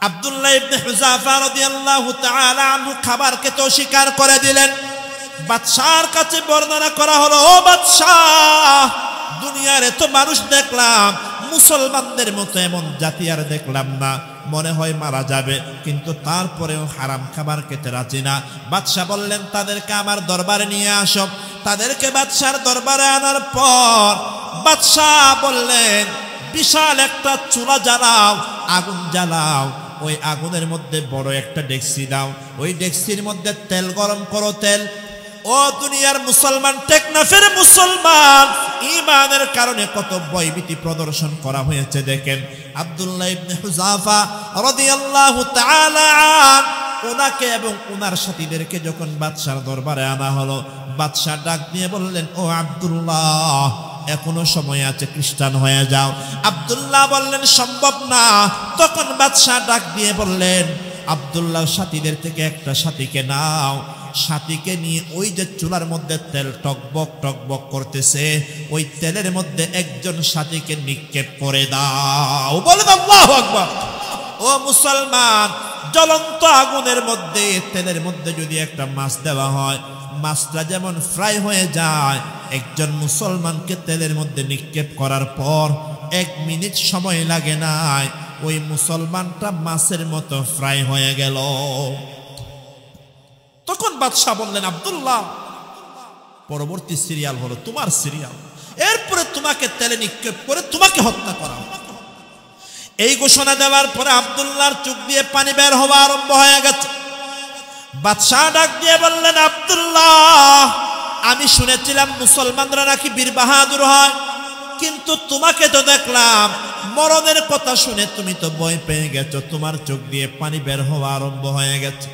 আব্দুল্লাহ ইবনে Hudhafa রাদিয়াল্লাহু তাআলা আনহু খাবার খেতে অস্বীকার করে দিলেন। বাদশার কাছে বর্ণনা করা হলো, ও বাদশাহ, দুনিয়ার এত মানুষ দেখলাম, মুসলমানদের মতো এমন জাতি আর দেখলাম না, মনে হয় মারা যাবে, কিন্তু তারপরেও হারাম খাবার খেতে রাজি না। বাদশাহ বললেন, তাদেরকে আমার দরবারে নিয়ে আসো। তাদেরকে বাদশার দরবারে আনার পর বাদশাহ বললেন, বিশাল একটা চুলা জ্বালাও, আগুন জ্বালাও, ওই আগুনের মধ্যে বড় একটা ডেকচি দাও, ওই ডেকচির মধ্যে তেল গরম করো। তেল, ও দুনিয়ার মুসলমান, টেকনাফের মুসলমান, ঈমানের কারণে কত ভয়ভীতি প্রদর্শন করা হয়েছে দেখেন। আব্দুল্লাহ ইবনে হুযাফা রাদিয়াল্লাহু তাআলা আন ওনাকে এবং ওনার সাথীদেরকে যখন বাদশার দরবারে আনা হলো, বাদশাহ ডাক দিয়ে বললেন, ও আব্দুল্লাহ, এখনো সময় আছে, খ্রিস্টান হয়ে যাও। আব্দুল্লাহ বললেন, সম্ভব না। তখন বাদশাহ ডাক দিয়ে বললেন, আব্দুল্লাহ সাথীদের থেকে একটা সাথীকে নাও, সাথীকে নিয়ে ওই যে চুলার মধ্যে তেল টকবক টকবক করতেছে, ওই তেলের মধ্যে একজন সাথীকে নিক্ষেপ করে দাও। বলেন আল্লাহু আকবার। ও মুসলমান, জ্বলন্ত আগুনের মধ্যে তেলের মধ্যে যদি একটা মাছ দেওয়া হয়, মাছটা যেমন ফ্রাই হয়ে যায়, একজন মুসলমানকে তেলের মধ্যে নিক্ষেপ করার পর 1 মিনিট সময় লাগে নাই, ওই মুসলমানটা মাছের মতো ফ্রাই হয়ে গেল। তখন বাদশাহ বললেন, আব্দুল্লাহ, পরবর্তী সিরিয়াল হলো তোমার সিরিয়াল, এরপরে তোমাকে তেলে নিক্ষেপ করে তোমাকে হত্যা করা হবে। এই ঘোষণা দেওয়ার পরে আব্দুল্লাহর চোখ দিয়ে পানি বের হওয়া আরম্ভ হয়ে গেছে। বাদশাহ ডাক দিয়ে বললেন, আব্দুল্লাহ, আমি শুনেছিলাম মুসলমানরা নাকি বীর বাহাদুর হয়, কিন্তু তোমাকে তো দেখলাম মরণের কথা শুনে তুমি তো ভয় পেয়ে গেছো, তোমার চোখ দিয়ে পানি বের হওয়া আরম্ভ হয়ে গেছে।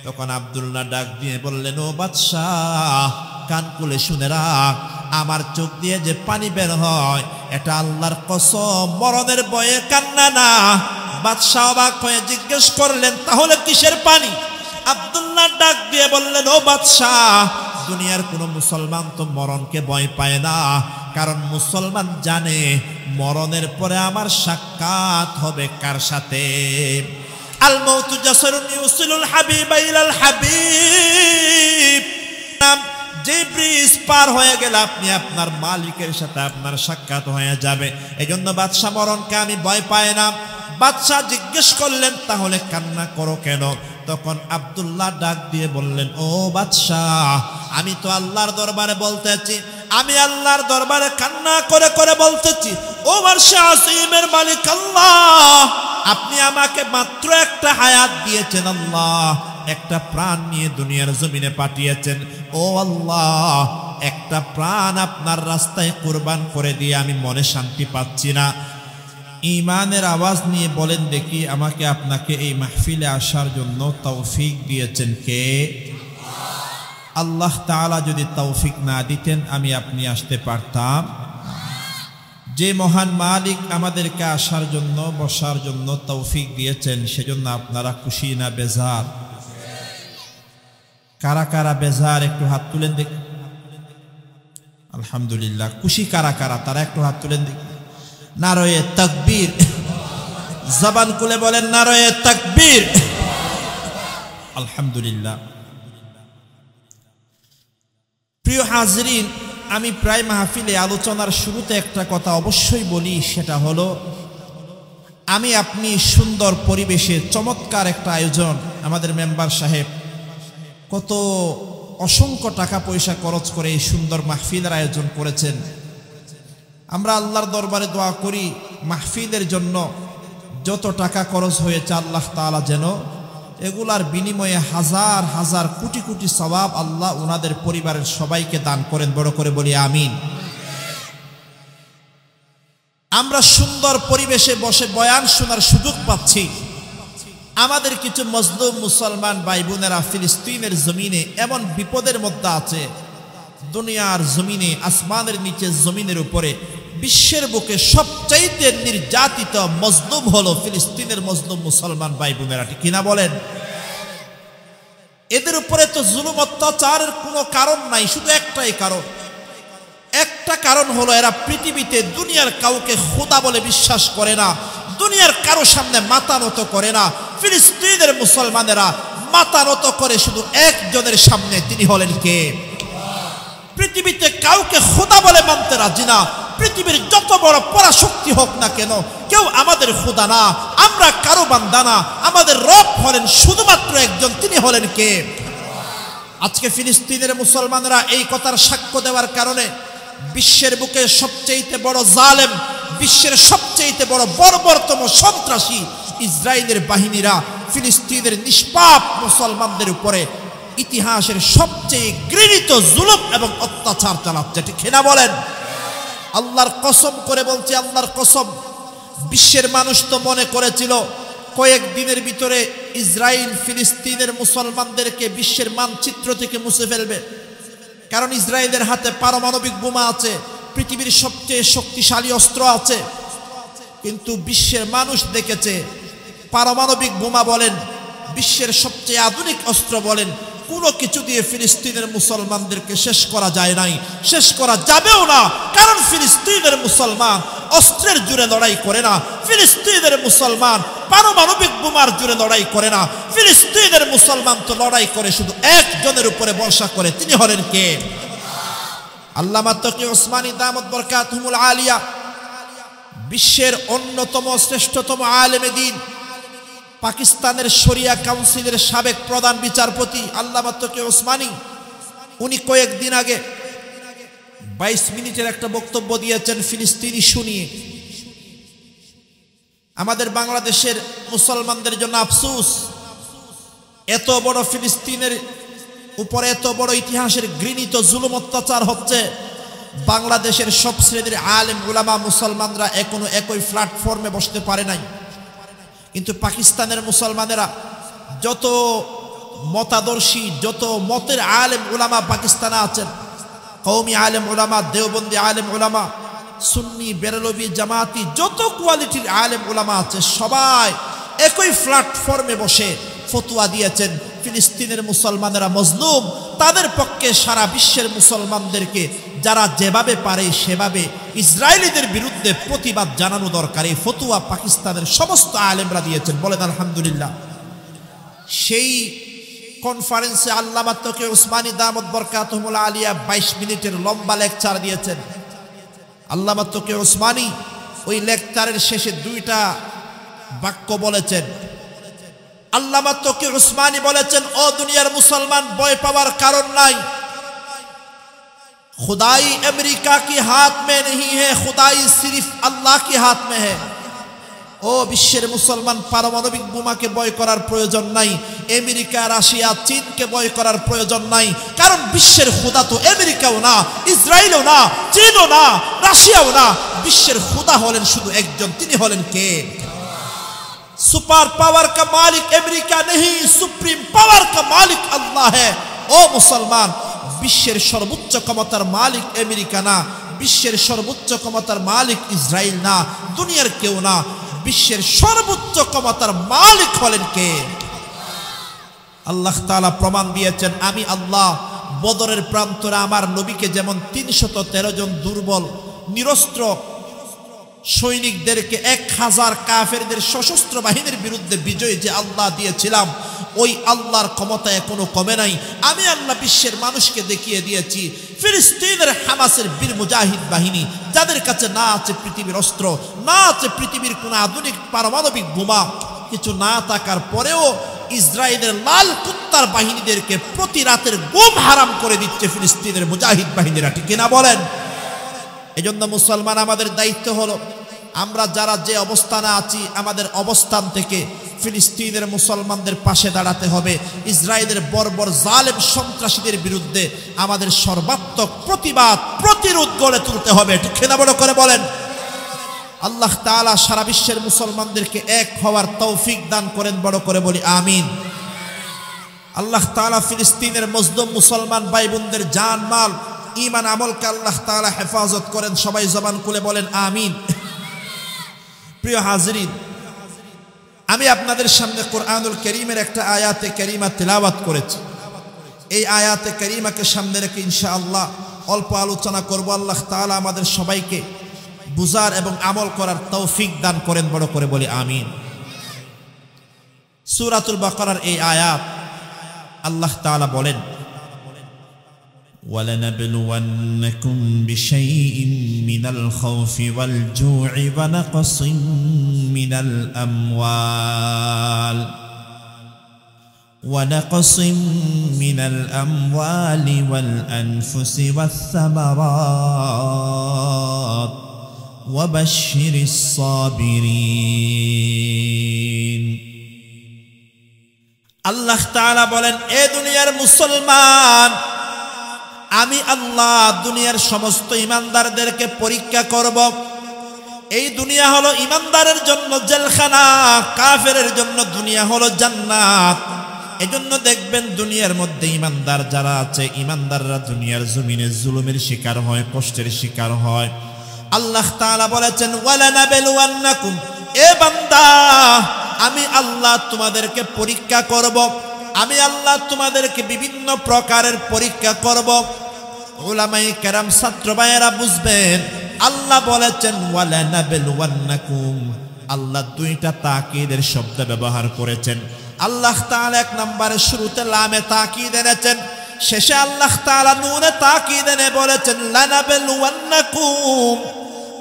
তখন আব্দুল্লাহ ডাক দিয়ে বললেন, ও বাদশাহ, কান খুলে শুনে রাখ, আমার চোখ দিয়ে যে পানি বের হয় এটা আল্লাহর কসম, মরণের ভয়ে কান্না না। বাদশাহ অবাক হয়ে জিজ্ঞেস করলেন, তাহলে কিসের পানি? আব্দুল্লাহ ডাক দিয়ে বললেন, ও বাদশাহ, দুনিয়ার কোনো মুসলমান তো মরণকে ভয় পায় না, কারণ মুসলমান জানে মরণের পরে আমার সাক্ষাৎ হবে কার সাথে। আল মাউতু জাসরুন ইউসিলুল হাবিবা ইলাল হাবিব, যে ব্রিজ পার হয়ে গেলে আপনি আপনার মালিকের সাথে আপনার সাক্ষাৎ হয়ে যাবে। এজন্য বাদশাহ মরণকে আমি ভয় পাই না। বাদশাহ জিজ্ঞেস করলেন, তাহলে কান্না করো কেন? তখন আব্দুল্লাহ ডাক দিয়ে বললেন, ও বাদশাহ, আমি তো আল্লাহর দরবারে বলতেছি, আমি আল্লাহর দরবারে কান্না করে করে বলতেছি, ও আরশে আসিমের মালিক আল্লাহ, আপনি আমাকে মাত্র একটা হায়াত দিয়েছেন আল্লাহ, একটা প্রাণ নিয়ে দুনিয়ার জমিনে পাঠিয়েছেন। ও আল্লাহ, একটা প্রাণ আপনার রাস্তায় কুরবান করে দিয়ে আমি মনে শান্তি পাচ্ছি না। ঈমানের আওয়াজ নিয়ে বলেন দেখি, আমাকে আপনাকে এই মাহফিলে আসার জন্য তৌফিক দিয়েছেন কে? আল্লাহ তাআলা যদি তৌফিক না দিতেন আমি আপনি আসতে পারতাম? যে মহান মালিক আমাদেরকে আসার জন্য বসার জন্য তৌফিক দিয়েছেন, সেজন্য আপনারা খুশি না বেজার? কারা কারা বেজার একটু হাত তুলেন দেখি। আলহামদুলিল্লাহ। খুশি কারা কারা তারা একটু হাত তুলেন দেখি। নারায়ে তাকবীর, জবান খুলে বলেন নারায়ে তাকবীর। আলহামদুলিল্লাহ। প্রিয় হাজরিন, আমি প্রায় মাহফিলে আলোচনার শুরুতে একটা কথা অবশ্যই বলি, সেটা হলো আমি আপনি সুন্দর পরিবেশে চমৎকার একটা আয়োজন, আমাদের মেম্বার সাহেব কত অসংখ্য টাকা পয়সা খরচ করে এই সুন্দর মাহফিলের আয়োজন করেছেন। আমরা আল্লাহর দরবারে দোয়া করি মাহফিলের জন্য যত টাকা খরচ হয়েছে আল্লাহ তাআলা যেন এগুলার বিনিময়ে হাজার হাজার কোটি কোটি সওয়াব আল্লাহ ওনাদের পরিবারের সবাইকে দান করেন। বড় করে বলি আমিন। আমরা সুন্দর পরিবেশে বসে বয়ান শোনার সুযোগ পাচ্ছি। আমাদের কিছু মজলুম মুসলমান ভাই বোনেরা ফিলিস্তিনের জমিনে এমন বিপদের মধ্যে আছে, দুনিয়ার জমিনে, আসমানের নিচে, জমিনের উপরে, বিশ্বের বুকে সবচাইতে নির্যাতিত মজলুম হলো ফিলিস্তিনের মজলুম মুসলমান ভাই বোনেরা, ঠিক কিনা বলেন? এদের উপরে তো জুলুম অত্যাচারের কোনো কারণ নাই, শুধু একটাই কারণ। একটা কারণ হলো এরা পৃথিবীতে দুনিয়ার কাউকে খোদা বলে বিশ্বাস করে না, দুনিয়ার কারো সামনে মাথা নত করে না। ফিলিস্তিনের মুসলমানেরা মাথা নত করে শুধু একজনের সামনে, তিনি হলেন কে? পৃথিবীতে কাউকে খোদা বলে মানতে রাজি না। পৃথিবীর যত বড় পরাশক্তি হোক না কেন, কেউ আমাদের খোদা না, আমরা কারো বান্দা না। আমাদের রব হলেন শুধুমাত্র একজন, তিনি হলেন কে? আজকে ফিলিস্তিনের মুসলমানরা এই কথার সাক্ষ্য দেওয়ার কারণে বিশ্বের বুকে সবচেয়ে বড় জালেম, বিশ্বের সবচেয়ে বড় বর্বরতম সন্ত্রাসী ইসরায়েলের বাহিনীরা ফিলিস্তিনের নিষ্পাপ মুসলমানদের উপরে ইতিহাসের সবচেয়ে ঘৃণিত জুলুম এবং অত্যাচার চালাচ্ছে, ঠিক না বলেন? আল্লাহর কসম করে বলছি, আল্লাহর কসম, বিশ্বের মানুষ তো মনে করেছিল কয়েকদিনের ভিতরে ইসরায়েল ফিলিস্তিনের মুসলমানদেরকে বিশ্বের মানচিত্র থেকে মুছে ফেলবে, কারণ ইসরায়েলের হাতে পারমাণবিক বোমা আছে, পৃথিবীর সবচেয়ে শক্তিশালী অস্ত্র আছে। কিন্তু বিশ্বের মানুষ দেখেছে পারমাণবিক বোমা বলেন, বিশ্বের সবচেয়ে আধুনিক অস্ত্র বলেন, কোনো কিছু দিয়ে ফিলিস্তিনের মুসলমানদেরকে শেষ করা যায় নাই, শেষ করা যাবেও না। কারণ ফিলিস্তিনের মুসলমান অস্ত্রের জোরে লড়াই করে না, ফিলিস্তিনের মুসলমান পারমাণবিক বোমার জোরে লড়াই করে না। ফিলিস্তিনের মুসলমান তো লড়াই করে শুধু একজনের উপরে ভরসা করে, তিনি হলেন কে? আল্লামা তকি ওসমানী দামত বরকাতুহুল আলিয়া, বিশ্বের অন্যতম শ্রেষ্ঠতম আলেমে দ্বীন, পাকিস্তানের শরিয়া কাউন্সিলের সাবেক প্রধান বিচারপতি আল্লামা তকি ওসমানী, উনি কয়েকদিন আগে 22 মিনিটের একটা বক্তব্য দিয়েছেন ফিলিস্তিনি শুনিয়ে। আমাদের বাংলাদেশের মুসলমানদের জন্য আফসোস, এত বড় ফিলিস্তিনের উপরে এত বড় ইতিহাসের ঘৃণিত জুলুম অত্যাচার হচ্ছে, বাংলাদেশের সব শ্রেণীর আলেম উলামা মুসলমানরা এখনো একই প্ল্যাটফর্মে বসতে পারে নাই। কিন্তু পাকিস্তানের মুসলমানেরা যত মতাদর্শী, যত মতের আলেম উলামা পাকিস্তানে আছেন, কওমি আলেম উলামা, দেওবন্দি আলেম উলামা, সুন্নি বেরলভি জামাতি, যত কোয়ালিটির আলেম উলামা আছে, সবাই একই প্ল্যাটফর্মে বসে ফতোয়া দিয়েছেন ফিলিস্তিনের মুসলমানেরা মজলুম। তাদের পক্ষে সারা বিশ্বের মুসলমানদেরকে যারা যেভাবে পারে সেভাবে ইসরায়েলিদের বিরুদ্ধে প্রতিবাদ জানানো দরকার, এই ফতোয়া পাকিস্তানের সমস্ত আলেমরা দিয়েছেন, বলেন আলহামদুলিল্লাহ। সেই কনফারেন্সে আল্লামা তকি ওসমানী দামত বরকাতুহুল আলিয়া 22 মিনিটের লম্বা লেকচার দিয়েছেন। আল্লামা তকি ওসমানী ওই লেকচারের শেষে 2টা বাক্য বলেছেন। আল্লামা তকি ওসমানী বলেছেন, ও দুনিয়ার মুসলমান, ভয় পাওয়ার কারণ নাই। खुदाई अमेरिका के हाथ में नहीं है, खुदाई सिर्फ अल्लाह के हाथ में है। ও বিশ্বের মুসলমান, পারমাণবিক বোমাকে ভয় করার প্রয়োজন নাই, আমেরিকা, রাশিয়া, চীনকে ভয় করার প্রয়োজন নাই। কারণ বিশ্বের খোদা তো আমেরিকাও না, ইসরায়েলও না, চীনও না, রাশিয়াও না। বিশ্বের খোদা হলেন শুধু একজন, তিনি হলেন কে? सुपर पावर का मालिक अमेरिका नहीं, सुप्रीम पावर का मालिक अल्लाह है। ও মুসলমান, বিশ্বের সর্বোচ্চ ক্ষমতার মালিক আমেরিকা না, বিশ্বের সর্বোচ্চ ক্ষমতার মালিক ইসরায়েল না, দুনিয়ার কেউ না। বিশ্বের সর্বোচ্চ ক্ষমতার মালিক হলেন কে? আল্লাহ তাআলা প্রমাণ দিয়েছেন, আমি আল্লাহ বদরের প্রান্তরে আমার নবীকে যেমন 313 জন দুর্বল নিরস্ত্র সৈনিকদেরকে 1000 কাফেরদের সশস্ত্র বাহিনীর বিরুদ্ধে বিজয় যে আল্লাহ দিয়েছিলাম, ওই আল্লাহর ক্ষমতা এখনো কমে নাই। আমি আল্লাহ বিশ্বের মানুষকে দেখিয়ে দিয়েছি ফিলিস্তিনের হামাসের বীর মুজাহিদ বাহিনী, যাদের কাছে না আছে পৃথিবীর অস্ত্র, না আছে পৃথিবীর কোন আধুনিক পারমাণবিক বোমা, কিছু না থাকার পরেও ইসরায়েলের লাল কুত্তার বাহিনীদেরকে প্রতি রাতের ঘুম হারাম করে দিচ্ছে ফিলিস্তিনের মুজাহিদ বাহিনীরা, ঠিক কিনা বলেন? এজন্য মুসলমান, আমাদের দায়িত্ব হলো আমরা যারা যে অবস্থানে আছি, আমাদের অবস্থান থেকে ফিলিস্তিনের মুসলমানদের পাশে দাঁড়াতে হবে। ইসরায়েলের বর্বর জালেম সন্ত্রাসীদের বিরুদ্ধে আমাদের সর্বাত্মক প্রতিবাদ, প্রতিরোধ গড়ে তুলতে হবে, ঠিক কিনা বড় করে বলেন? আল্লাহ তাআলা সারা বিশ্বের মুসলমানদেরকে এক হওয়ার তৌফিক দান করেন, বড় করে বলি আমিন। আল্লাহ তাআলা ফিলিস্তিনের মজলুম মুসলমান ভাই বোনদের জান, মাল, ঈমান, আমলকে আল্লাহ তাআলা হেফাজত করেন, সবাই জবান খুলে বলেন আমিন। প্রিয় হাজিরিন, আমি আপনাদের সামনে কোরআনুল কারীমের একটা আয়াতে কারীমা তেলাওয়াত করেছি। এই আয়াতে কারীমাকে সামনে রেখে ইনশাআল্লাহ অল্প আলোচনা করব। আল্লাহ তাআলা আমাদের সবাইকে বুঝার এবং আমল করার তৌফিক দান করেন, বড় করে বলি আমিন। সূরাতুল বাকারার এই আয়াত আল্লাহ তাআলা বলেন, وَلَنَبْلُوَنَّكُمْ بِشَيْءٍ مِّنَ الْخَوْفِ وَالْجُوعِ وَنَقْصٍ مِّنَ الْأَمْوَالِ وَالْأَنفُسِ وَالثَّمَرَاتِ وَبَشِّرِ الصَّابِرِينَ। আল্লাহ তাআলা বলেন, এ দুনিয়ার মুসলমান, আমি আল্লাহ দুনিয়ার সমস্ত ইমানদারদেরকে পরীক্ষা করব। এই দুনিয়া হলো ইমানদারের জন্য জেলখানা, কাফেরের জন্য দুনিয়া হলো জান্নাত। এজন্য দেখবেন দুনিয়ার মধ্যে ইমানদার যারা আছে, ইমানদাররা দুনিয়ার জমিনে জুলুমের শিকার হয়, কষ্টের শিকার হয়। আল্লাহ তাআলা বলেছেন, ওয়ালানাবলুওয়ান্নাকুম, এ বান্দা, আমি আল্লাহ তোমাদেরকে পরীক্ষা করব, আমি আল্লাহ তোমাদেরকে বিভিন্ন প্রকারের পরীক্ষা করব। উলামায়ে কেরাম, ছাত্র ভাইয়েরা বুঝবেন, আল্লাহ বলেছেন ওয়ালানাবলুওয়ান্নাকুম, আল্লাহ দুইটা তাকিদের শব্দ ব্যবহার করেছেন। আল্লাহ তাআলা এক নম্বরে শুরুতে লামে তাকিদ এনেছেন, শেষে আল্লাহ তাআলা নুনে তাকিদ এনে বলেছেন লানাবলুওয়ান্নাকুম।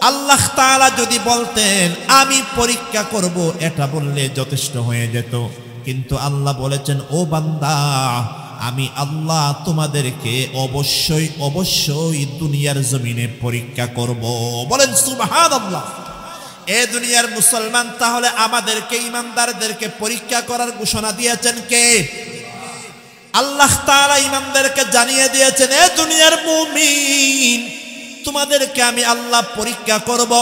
আল্লাহ তাআলা যদি বলতেন আমি পরীক্ষা করব, এটা বললে যথেষ্ট হয়ে যেত, কিন্তু আল্লাহ বলেছেন, ও বান্দা, আমি আল্লাহ তোমাদেরকে অবশ্যই অবশ্যই দুনিয়ার জমিনে পরীক্ষা করব। বলেন সুবহানাল্লাহ। এ দুনিয়ার মুসলমান, তাহলে আমাদেরকে ইমানদারদেরকে পরীক্ষা করার ঘোষণা দিয়েছেন কে? আল্লাহ তাআলা ইমানদারকে জানিয়ে দিয়েছেন, এ দুনিয়ার মুমিন, তোমাদেরকে আমি আল্লাহ পরীক্ষা করব।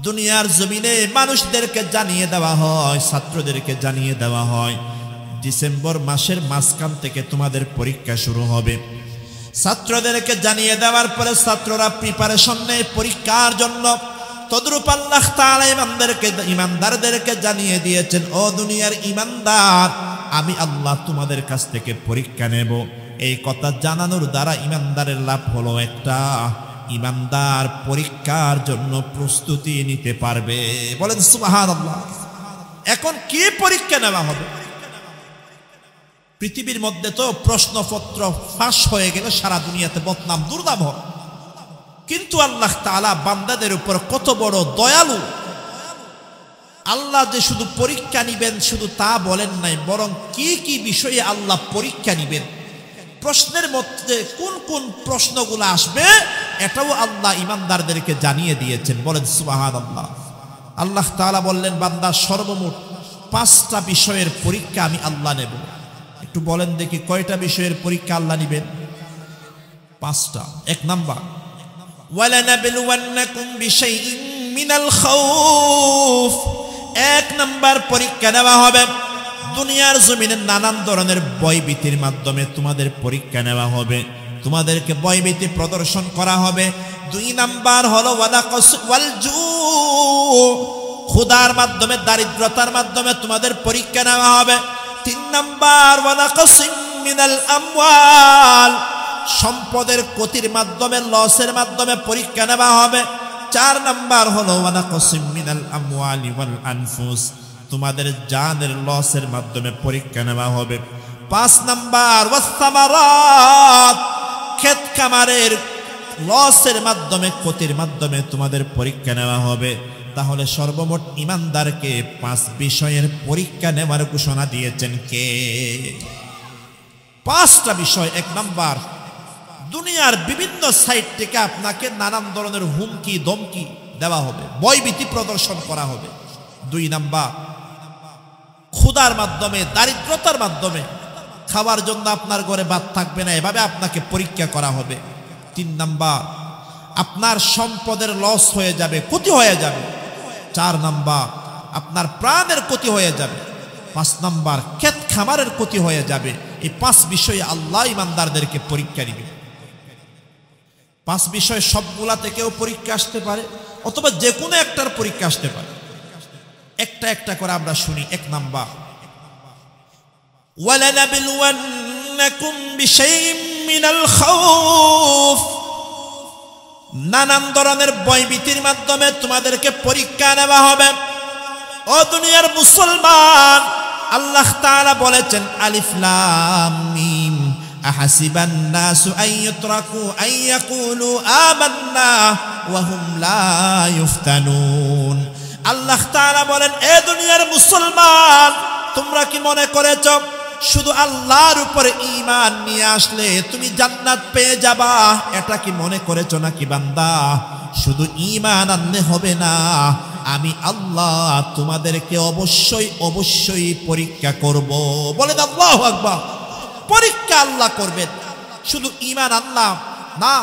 দুনিয়ার জমিনে মানুষদেরকে জানিয়ে দেওয়া হয়, ছাত্রদেরকে জানিয়ে দেওয়া হয়, ডিসেম্বর মাসের মাঝখান থেকে তোমাদের পরীক্ষা শুরু হবে। ছাত্রদেরকে জানিয়ে দেওয়ার পরে ছাত্ররা প্রিপারেশন নেয় পরীক্ষার জন্য। তদ্রূপ আল্লাহ তাআলা ইমানদারদেরকে জানিয়ে দিয়েছেন, ও দুনিয়ার ইমানদার, আমি আল্লাহ তোমাদের কাছ থেকে পরীক্ষা নেব। এই কথা জানানোর দ্বারা ইমানদারের লাভ হলো একটা, ইমানদার পরীক্ষার জন্য প্রস্তুতি নিতে পারবে। বলেন সুবহানাল্লাহ। এখন কি পরীক্ষা নেওয়া হবে? পৃথিবীর মধ্যে তো প্রশ্নপত্র ফাঁস হয়ে গেলে সারা দুনিয়াতে বদনাম দুর্নাম হয়, কিন্তু আল্লাহ তাআলা বান্দাদের উপর কত বড় দয়ালু। আল্লাহ যে শুধু পরীক্ষা নিবেন শুধু তা বলেন নাই, বরং কি কি বিষয়ে আল্লাহ পরীক্ষা নিবেন, প্রশ্নের মধ্যে কোন কোন প্রশ্নগুলো আসবে, এটাও আল্লাহ ইমানদারদেরকে জানিয়ে দিয়েছেন। বলেন সুবহানাল্লাহ। আল্লাহ তাআলা বললেন, বান্দা, সর্বমোট 5টা বিষয়ের পরীক্ষা আমি আল্লাহ নেব। একটু বলেন দেখি, কয়টা বিষয়ের পরীক্ষা আল্লাহ নিবেন? 5টা। 1 নাম্বার, ওয়ালানাবলুওয়ান্নাকুম বিশাইইন মিনাল খাউফ। 1 নাম্বার পরীক্ষা নেওয়া হবে, দুনিয়ার জমিনে নানান ধরনের ভয়ভীতির মাধ্যমে তোমাদের পরীক্ষা নেওয়া হবে, তোমাদেরকে ভয়ভীতি প্রদর্শন করা হবে। 2 নাম্বার হলো ওয়াল জু, ক্ষুধার মাধ্যমে, দারিদ্রতার মাধ্যমে তোমাদের পরীক্ষা নেওয়া হবে। 3 নাম্বার ওয়ানাকসিম মিনাল আমওয়াল, সম্পদের ক্ষতির মাধ্যমে, লসের মাধ্যমে পরীক্ষা নেওয়া হবে। 4 নাম্বার হলো ওয়ানাকসিম মিনাল আমওয়ালি ওয়াল আনফুস, তোমাদের জানের লসের মাধ্যমে পরীক্ষা নেওয়া হবে। 5 নাম্বার ওয়াসসামারাত, ক্ষেত খামারের লসের মাধ্যমে, ক্ষতির মাধ্যমে তোমাদের পরীক্ষা নেওয়া হবে। তাহলে সর্বমোট ইমানদারকে 5 বিষয়ের পরীক্ষা নেওয়ার ঘোষণা দিয়েছেন কে? 5টা বিষয়। 1 নাম্বার, দুনিয়ার বিভিন্ন সাইড থেকে আপনাকে নানান ধরনের হুমকি ধমকি দেওয়া হবে, ভয়ভীতি প্রদর্শন করা হবে। 2 নাম্বার, ক্ষুধার মাধ্যমে, দারিদ্রতার মাধ্যমে, খাওয়ার জন্য আপনার ঘরে ভাত থাকবে না, এভাবে আপনাকে পরীক্ষা করা হবে। 3 নাম্বার, আপনার সম্পদের লস হয়ে যাবে, ক্ষতি হয়ে যাবে। 4 নাম্বার, আপনার প্রাণের ক্ষতি হয়ে যাবে। 5 নাম্বার, ক্ষেত খামারের ক্ষতি হয়ে যাবে। এই 5 বিষয়ে আল্লাহ ইমানদারদেরকে পরীক্ষা নেবে। 5 বিষয় সবগুলা থেকেও পরীক্ষা আসতে পারে, অথবা যে কোনো একটার পরীক্ষা আসতে পারে। একটা একটা করে আমরা শুনি। 1 নাম্বার, ওয়ালানাবলুওয়ান্নাকুম বিশাইইন মিনাল খাউফ, নানান ধরনের ভয়ভীতির মাধ্যমে তোমাদেরকে পরীক্ষা নেওয়া হবে। ও দুনিয়ার মুসলমান, আল্লাহ তাআলা বলেছেন আলিফ লাম মিম আহাসিবান নাসু আন ইউতরাকু আন ইয়াকুলু আমান্না ওয়া হুম লা ইফতানুন। আল্লাহ তাআলা বলেন, এ দুনিয়ার মুসলমান, তোমরা কি মনে করেছো শুধু আল্লাহর উপরে ঈমান নিয়ে আসলে তুমি জান্নাত পেয়ে যাবা? এটা কি মনে করেছো নাকি বান্দা? শুধু ঈমান আনলে হবে না, আমি আল্লাহ তোমাদেরকে অবশ্যই অবশ্যই পরীক্ষা করব। বলেন আল্লাহু আকবার। পরীক্ষা আল্লাহ করবেন, শুধু ঈমান আনলাম না,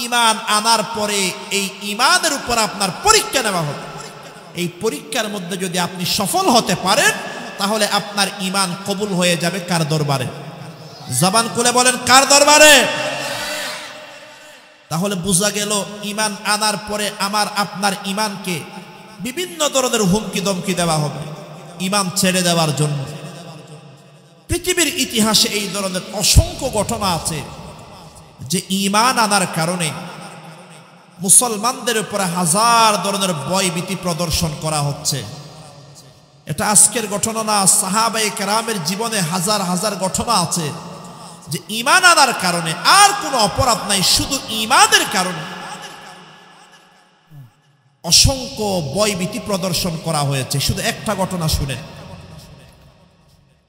ঈমান আনার পরে এই ঈমানের উপর আপনার পরীক্ষা নেওয়া হবে। এই পরীক্ষার মধ্যে যদি আপনি সফল হতে পারেন, তাহলে আপনার ঈমান কবুল হয়ে যাবে কার দরবারে? জবান খুলে বলেন, কার দরবারে? তাহলে বোঝা গেল ঈমান আনার পরে আমার আপনার ঈমানকে বিভিন্ন ধরনের হুমকি দমকি দেওয়া হবে ঈমান ছেড়ে দেওয়ার জন্য। পৃথিবীর ইতিহাসে এই ধরনের অসংখ্য ঘটনা আছে যে ঈমান আনার কারণে মুসলমানদের উপরে হাজার ধরনের ভয়ভীতি প্রদর্শন করা হচ্ছে। এটা আজকের ঘটনা না, সাহাবায়ে কেরামের জীবনে হাজার হাজার ঘটনা আছে যে ঈমান আনার কারণে, আর কোনো অপরাধ নাই, শুধু ঈমানের কারণে অসংখ্য ভয়ভীতি প্রদর্শন করা হয়েছে। শুধু একটা ঘটনা শুনেন।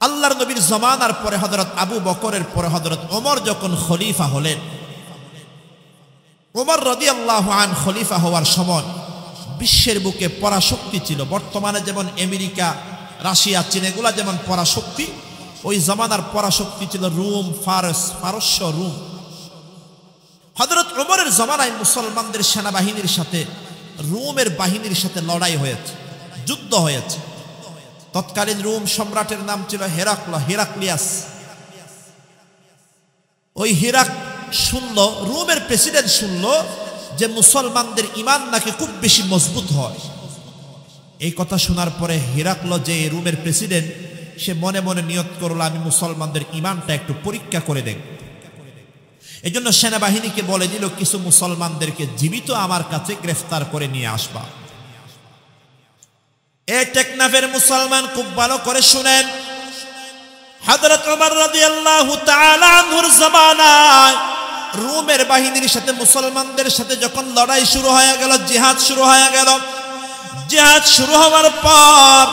আল্লাহর নবীর জমানার পরে হযরত আবু বকরের পরে হযরত ওমর যখন খলিফা হলেন, ওমর রাদিয়াল্লাহু আনহু খলিফা হওয়ার সময় বিশ্বের বুকে পরাশক্তি ছিল। বর্তমানে যেমন আমেরিকা, রাশিয়া, চীন এগুলা যেমন পরাশক্তি, ওই জমানার পরাশক্তি ছিল রোম, পারস্য, রোম। হযরত ওমরের জমানায় মুসলমানদের সেনাবাহিনীর সাথে রোমের বাহিনীর সাথে লড়াই হয়েছে, যুদ্ধ হয়েছে। তৎকালীন রোম সম্রাটের নাম ছিল হেরাক্লিয়াস। ওই হেরাক শুনল, রোমের প্রেসিডেন্ট শুনল যে মুসলমানদের ঈমান নাকি খুব বেশি মজবুত হয়। এই কথা শোনার পরে হেরাক্ল, যে রোমের প্রেসিডেন্ট, সে মনে মনে নিয়ত করল আমি মুসলমানদের ঈমানটা একটু পরীক্ষা করে দেখ। এই জন্য সেনাবাহিনীকে বলে দিল কিছু মুসলমানদেরকে জীবিত আমার কাছে গ্রেফতার করে নিয়ে আসবা। এই টেকনাফের মুসলমান খুব ভালো করে শুনেন, হযরত ওমর রাদিয়াল্লাহু তাআলা আনহুর জামানায় রোমের বাহিনীর সাথে মুসলমানদের সাথে যখন লড়াই শুরু হয়ে গেল, জিহাদ শুরু হয়ে গেল। জিহাদ শুরু হওয়ার পর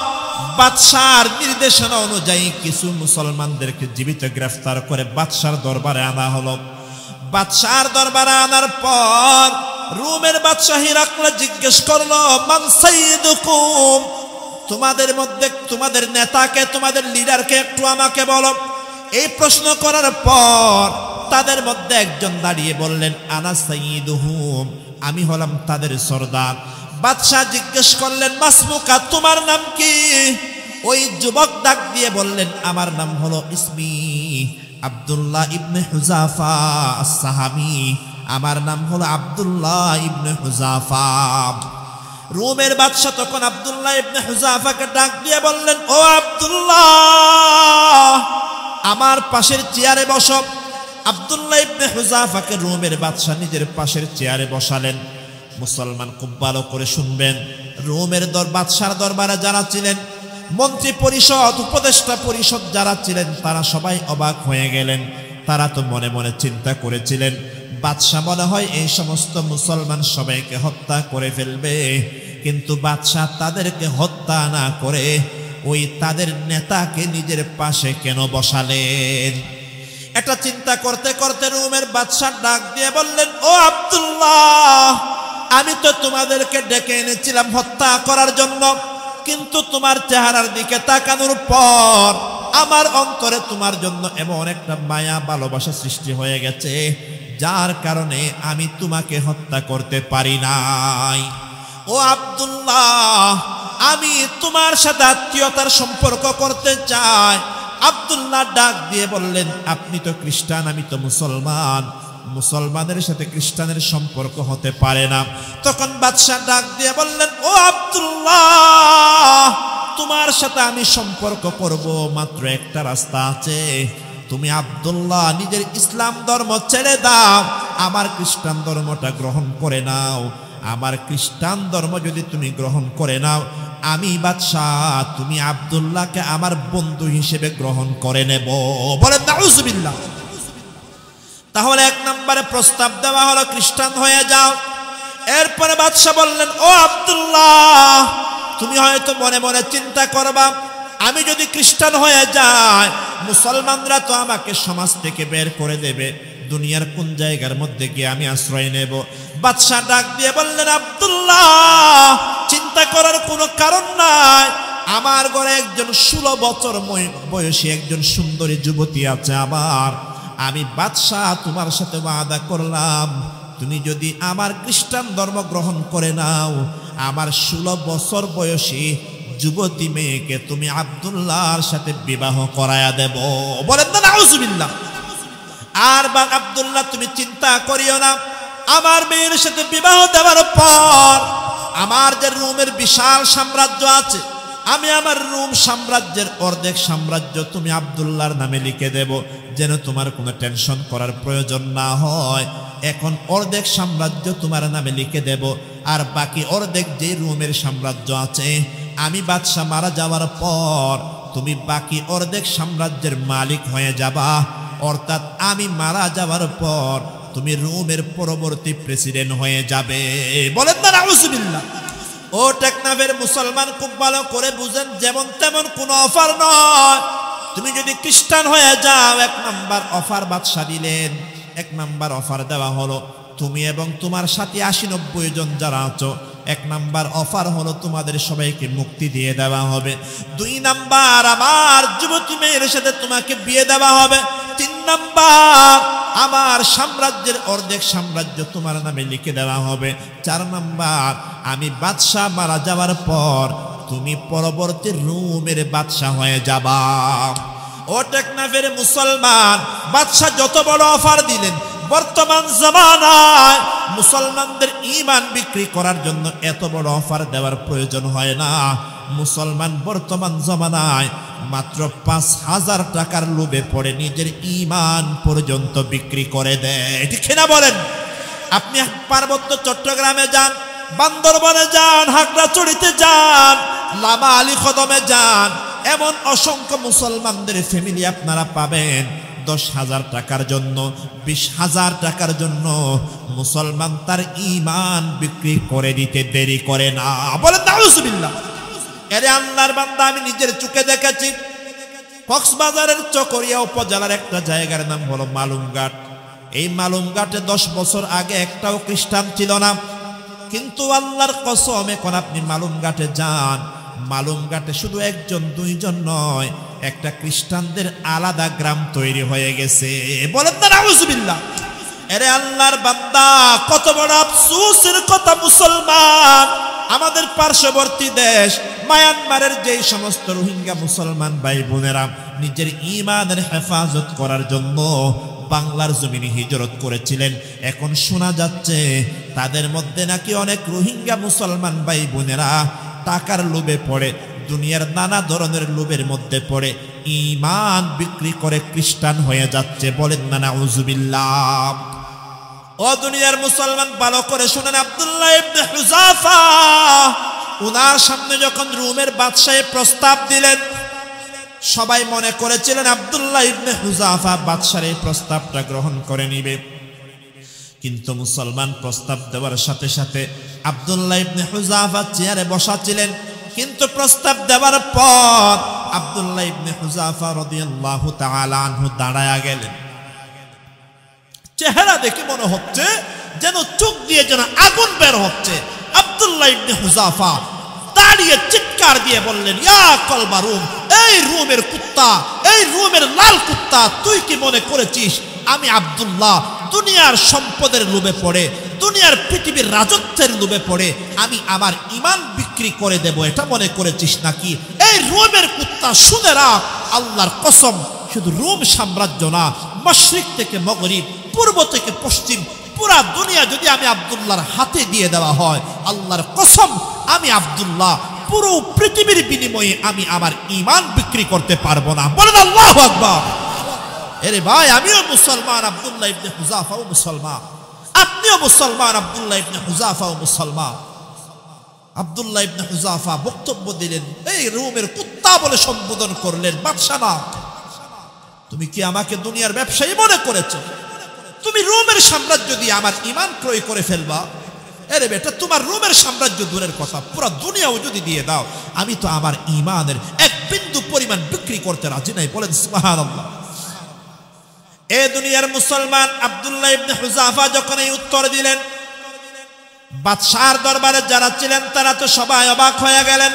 বাদশার নির্দেশনা অনুযায়ী কিছু মুসলমানদেরকে জীবিত গ্রেফতার করে বাদশার দরবারে আনা হলো। বাদশার দরবারে আনার পর রোমের বাদশা হিরাক্ল জিজ্ঞেস করলো, মান সাইয়্যিদুকুম, তোমাদের মধ্যে তোমাদের নেতাকে, তোমাদের লিডারকে একটু আমাকে বলো। এই প্রশ্ন করার পর তাদের মধ্যে একজন দাঁড়িয়ে বললেন, আনা সাইয়্যিদুহুম, আমি হলাম তাদের সরদার। বাদশাহ জিজ্ঞেস করলেন, মাসমুকা, তোমার নাম কি? ওই যুবক ডাক দিয়ে বললেন, আমার নাম হলো ইসমি আব্দুল্লাহ ইবনে হুযাফা আস-সাহামি, আমার নাম হলো আব্দুল্লাহ ইবনে হুযাফা। রোমের বাদশা তখন আব্দুল্লাহ ইবনে হুযাফাকে ডাক দিয়ে বললেন, ও আব্দুল্লাহ, আমার পাশের চেয়ারে বসো। আব্দুল্লাহ ইবনে হুযাফাকে রোমের বাদশা নিজের পাশের চেয়ারে বসালেন। মুসলমান খুব ভালো করে শুনবেন, রোমের বাদশার দরবারে যারা ছিলেন, মন্ত্রী পরিষদ, উপদেষ্টা পরিষদ যারা ছিলেন, তারা সবাই অবাক হয়ে গেলেন। তারা তো মনে মনে চিন্তা করেছিলেন বাদশা মনে হয় এই সমস্ত মুসলমান সবাইকে হত্যা করে ফেলবে, কিন্তু বাদশা তাদেরকে হত্যা না করে ওই তাদের নেতাকে নিজের পাশে কেন বসালেন? এটা চিন্তা করতে করতে রোমের বাদশা ডাক দিয়ে বললেন, ও আব্দুল্লাহ, আমি তো তোমাদেরকে ডেকে এনেছিলাম হত্যা করার জন্য, কিন্তু তোমার চেহারার দিকে তাকানোর পর আমার অন্তরে তোমার জন্য এমন একটা মায়া ভালোবাসা সৃষ্টি হয়ে গেছে, যার কারণে আমি তোমাকে হত্যা করতে পারি নাই। ও আব্দুল্লাহ, আমি তোমার সাথে আত্মীয়তার সম্পর্ক করতে চাই। আব্দুল্লাহ ডাক দিয়ে বললেন, আপনি তো খ্রিস্টান, আমি তো মুসলমান, মুসলমানের সাথে খ্রিস্টানের সম্পর্ক হতে পারে না। তখন বাদশা ডাক দিয়ে বললেন, ও আব্দুল্লাহ, তোমার সাথে আমি সম্পর্ক করব, মাত্র একটা রাস্তা আছে, তুমি আব্দুল্লাহ নিজের ইসলাম ধর্ম ছেড়ে দাও, আমার খ্রিস্টান ধর্মটা গ্রহণ করে নাও। আমার খ্রিস্টান ধর্ম যদি তুমি গ্রহণ করে নাও, আমি বাদশাহ তুমি আব্দুল্লাহকে আমার বন্ধু হিসেবে গ্রহণ করে নেব। বলেন নাউজুবিল্লাহ। তাহলে এক নম্বরে প্রস্তাব দেওয়া হলো খ্রিস্টান হয়ে যাও। এরপরে বাদশাহ বললেন, ও আব্দুল্লাহ, তুমি হয়তো মনে মনে চিন্তা করবা, আমি যদি খ্রিস্টান হয়ে যাই মুসলমানরা তো আমাকে সমাজ থেকে বের করে দেবে, দুনিয়ার কোন জায়গার মধ্যে গিয়ে আমি আশ্রয় নেব? বাদশাহ ডাক দিয়ে বললেন, আব্দুল্লাহ, চিন্তা করার কোনো কারণ নাই। আমার ঘরে একজন 16 বছর বয়সী একজন সুন্দরী যুবতী আছে আমি বাদশাহ তোমার সাথে ওয়াদা করলাম, তুমি যদি আমার খ্রিস্টান ধর্ম গ্রহণ করে নাও, আমার 16 বছর বয়সী যুবতী মেয়েকে তুমি আব্দুল্লাহর সাথে বিবাহ করায়া দেব। বলেন না নাউজুবিল্লাহ। আর আব্দুল্লাহ, তুমি চিন্তা করিও না, আমার মেয়ের সাথে বিবাহ দেওয়ার পর আমার যে রোমের বিশাল সাম্রাজ্য আছে, আমি আমার রোম সাম্রাজ্যের অর্ধেক সাম্রাজ্য তুমি আব্দুল্লাহর নামে লিখে দেব, যেন তোমার কোনো টেনশন করার প্রয়োজন না হয়। এখন অর্ধেক সাম্রাজ্য তোমার নামে লিখে দেব, আর বাকি অর্ধেক যে রোমের সাম্রাজ্য আছে, আমি বাদশাহ মারা যাওয়ার পর তুমি বাকি অর্ধেক সাম্রাজ্যের মালিক হয়ে যাবা। অর্থাৎ আমি মারা যাওয়ার পর তুমি রোমের পরবর্তী প্রেসিডেন্ট হয়ে যাবে। বলেন না নাউজুবিল্লাহ। ও টেকনাফের মুসলমান, খুব ভালো করে বুঝেন, যেমন তেমন কোনো অফার নয়। তুমি যদি খ্রিস্টান হয়ে যাও, এক নাম্বার অফার বাদশাহ দিলেন। এক নাম্বার অফার দেওয়া হলো, তুমি এবং তোমার সাথে 80-90 জন যারা আছো, এক নাম্বার অফার হলো তোমাদের সবাইকে মুক্তি দিয়ে দেওয়া হবে। 2 নাম্বার আমার যুবতী মেয়ের সাথে তোমাকে বিয়ে দেওয়া হবে। 3 নাম্বার আমার সাম্রাজ্যের অর্ধেক সাম্রাজ্য তোমার নামে লিখে দেওয়া হবে। 4 নাম্বার আমি বাদশাহ মারা যাওয়ার পর তুমি পরবর্তী রোমের বাদশাহ হয়ে যাবা। ও টেকনাফের মুসলমান, বাদশাহ যত বড় অফার দিলেন, বর্তমান জামানায় মুসলমানদের ঈমান বিক্রি করার জন্য এত বড় অফার দেওয়ার প্রয়োজন হয় না। মুসলমান বর্তমান জামানায় মাত্র 5000 টাকার লোভে পড়ে নিজের ঈমান পর্যন্ত বিক্রি করে দেয়। ঠিক না বলেন? আপনি পার্বত্য চট্টগ্রামে যান, বান্দরবনে যান, হাগড়াছড়িতে যান, লামা আলী কদমে যান, এমন অসংখ্য মুসলমানদের ফ্যামিলি আপনারা পাবেন 10,000 টাকার জন্য, 20,000 টাকার জন্য মুসলমান তার ঈমান বিক্রি করে দিতে দেরি করে না। বলেন নাউজুবিল্লাহ। এরে আল্লাহর বান্দা, আমি নিজের চোখে দেখেছি। কক্সবাজারের চকরিয়া উপজেলার একটা জায়গার নাম হলো মালুমঘাট। এই মালুমঘাটে 10 বছর আগে একটাও খ্রিস্টান ছিল না, কিন্তু আল্লাহর কসম এখন আপনি মালুমঘাটে যান, মালুমঘাটে শুধু 1-2 জন নয়, একটা খ্রিস্টানদের আলাদা গ্রাম তৈরি হয়ে গেছে। বলেন না নাউজুবিল্লাহ। এরে আল্লাহর বান্দা, কত বড় আফসোসের কথা, মুসলমান আমাদের পার্শ্ববর্তী দেশ মায়ানমারের যে সমস্ত রোহিঙ্গা মুসলমান ভাই বোনেরা নিজের ঈমানের হেফাজত করার জন্য বাংলার জমিনে হিজরত করেছিলেন, এখন শোনা যাচ্ছে তাদের মধ্যে নাকি অনেক রোহিঙ্গা মুসলমান ভাই বোনেরা টাকার লোভে পড়ে, দুনিয়ার নানা ধরনের লোভের মধ্যে পড়ে ঈমান বিক্রি করে খ্রিস্টান হয়ে যাচ্ছে। বলেন না নাউজুবিল্লাহ। ও দুনিয়ার মুসলমান, ভালো করে শুনেন, আব্দুল্লাহ ইবনে হুযাফা উনার সামনে যখন রোমের বাদশাহ প্রস্তাব দিলেন, সবাই মনে করেছিলেন আব্দুল্লাহ ইবনে হুযাফা বাদশার এই প্রস্তাবটা গ্রহণ করে নিবে। কিন্তু মুসলমান প্রস্তাব দেওয়ার সাথে সাথে আব্দুল্লাহ ইবনে হুযাফা চেয়ারে বসা ছিলেন, কিন্তু প্রস্তাব দেওয়ার পর আব্দুল্লাহ ইবনে হুযাফা রাদিয়াল্লাহু তাআলা আনহু দাঁড়ায়া গেলেন। চেহারা দেখে মনে হচ্ছে যেন চোখ দিয়ে যেন আগুন বের হচ্ছে। আব্দুল্লাহ ইবনে হুযাফা দাঁড়িয়ে চিৎকার দিয়ে বললেন, ইয়া কলবা রুম, এই রোমের কুত্তা, এই রোমের লাল কুত্তা, তুই কি মনে করেছিস আমি আব্দুল্লাহ দুনিয়ার সম্পদের লোভে পড়ে, দুনিয়ার পৃথিবীর রাজত্বের লোভে পড়ে আমি আমার ঈমান বিক্রি করে দেব, এটা মনে করেছিস নাকি? এই রোমের কুত্তা, শুনে রাখ, আল্লাহর কসম, শুধু রোম সাম্রাজ্য না, মশরিক থেকে মগরিব, পূর্ব থেকে পশ্চিম, পুরা দুনিয়া যদি আমি আব্দুল্লাহর হাতে দিয়ে দেওয়া হয়, আল্লাহর কসম, আমি আব্দুল্লাহ পুরো পৃথিবীর বিনিময়ে আমি আমার ঈমান বিক্রি করতে পারবো না। বলেন আল্লাহু আকবার। এরে ভাই আমিও মুসলমান, আব্দুল্লাহ ইবনে হুযাফাও মুসলমান, আপনিও মুসলমান, আব্দুল্লাহ ইবনে হুযাফাও মুসলমান। আব্দুল্লাহ ইবনে হুযাফা বক্তব্য দিলেন, এই রোমের কুত্তা বলে সম্বোধন করলেন, বাদশা না, তুমি কি আমাকে দুনিয়ার ব্যবসায়ী মনে করেছো? তুমি রোমের সাম্রাজ্য দিয়ে আমার ঈমান ক্রয় করে ফেলবা? আরে বেটা, তোমার রোমের সাম্রাজ্য দূরের কথা, পুরো দুনিয়াও যদি দিয়ে দাও, আমি তো আমার ঈমানের এক বিন্দু পরিমাণ বিক্রি করতে রাজি নাই। বলেন সুবহানাল্লাহ। এ দুনিয়ার মুসলমান আব্দুল্লাহ ইবনে হুযাফা যখন এই উত্তর দিলেন, বাদশার দরবারে যারা ছিলেন তারা তো সবাই অবাক হয়ে গেলেন।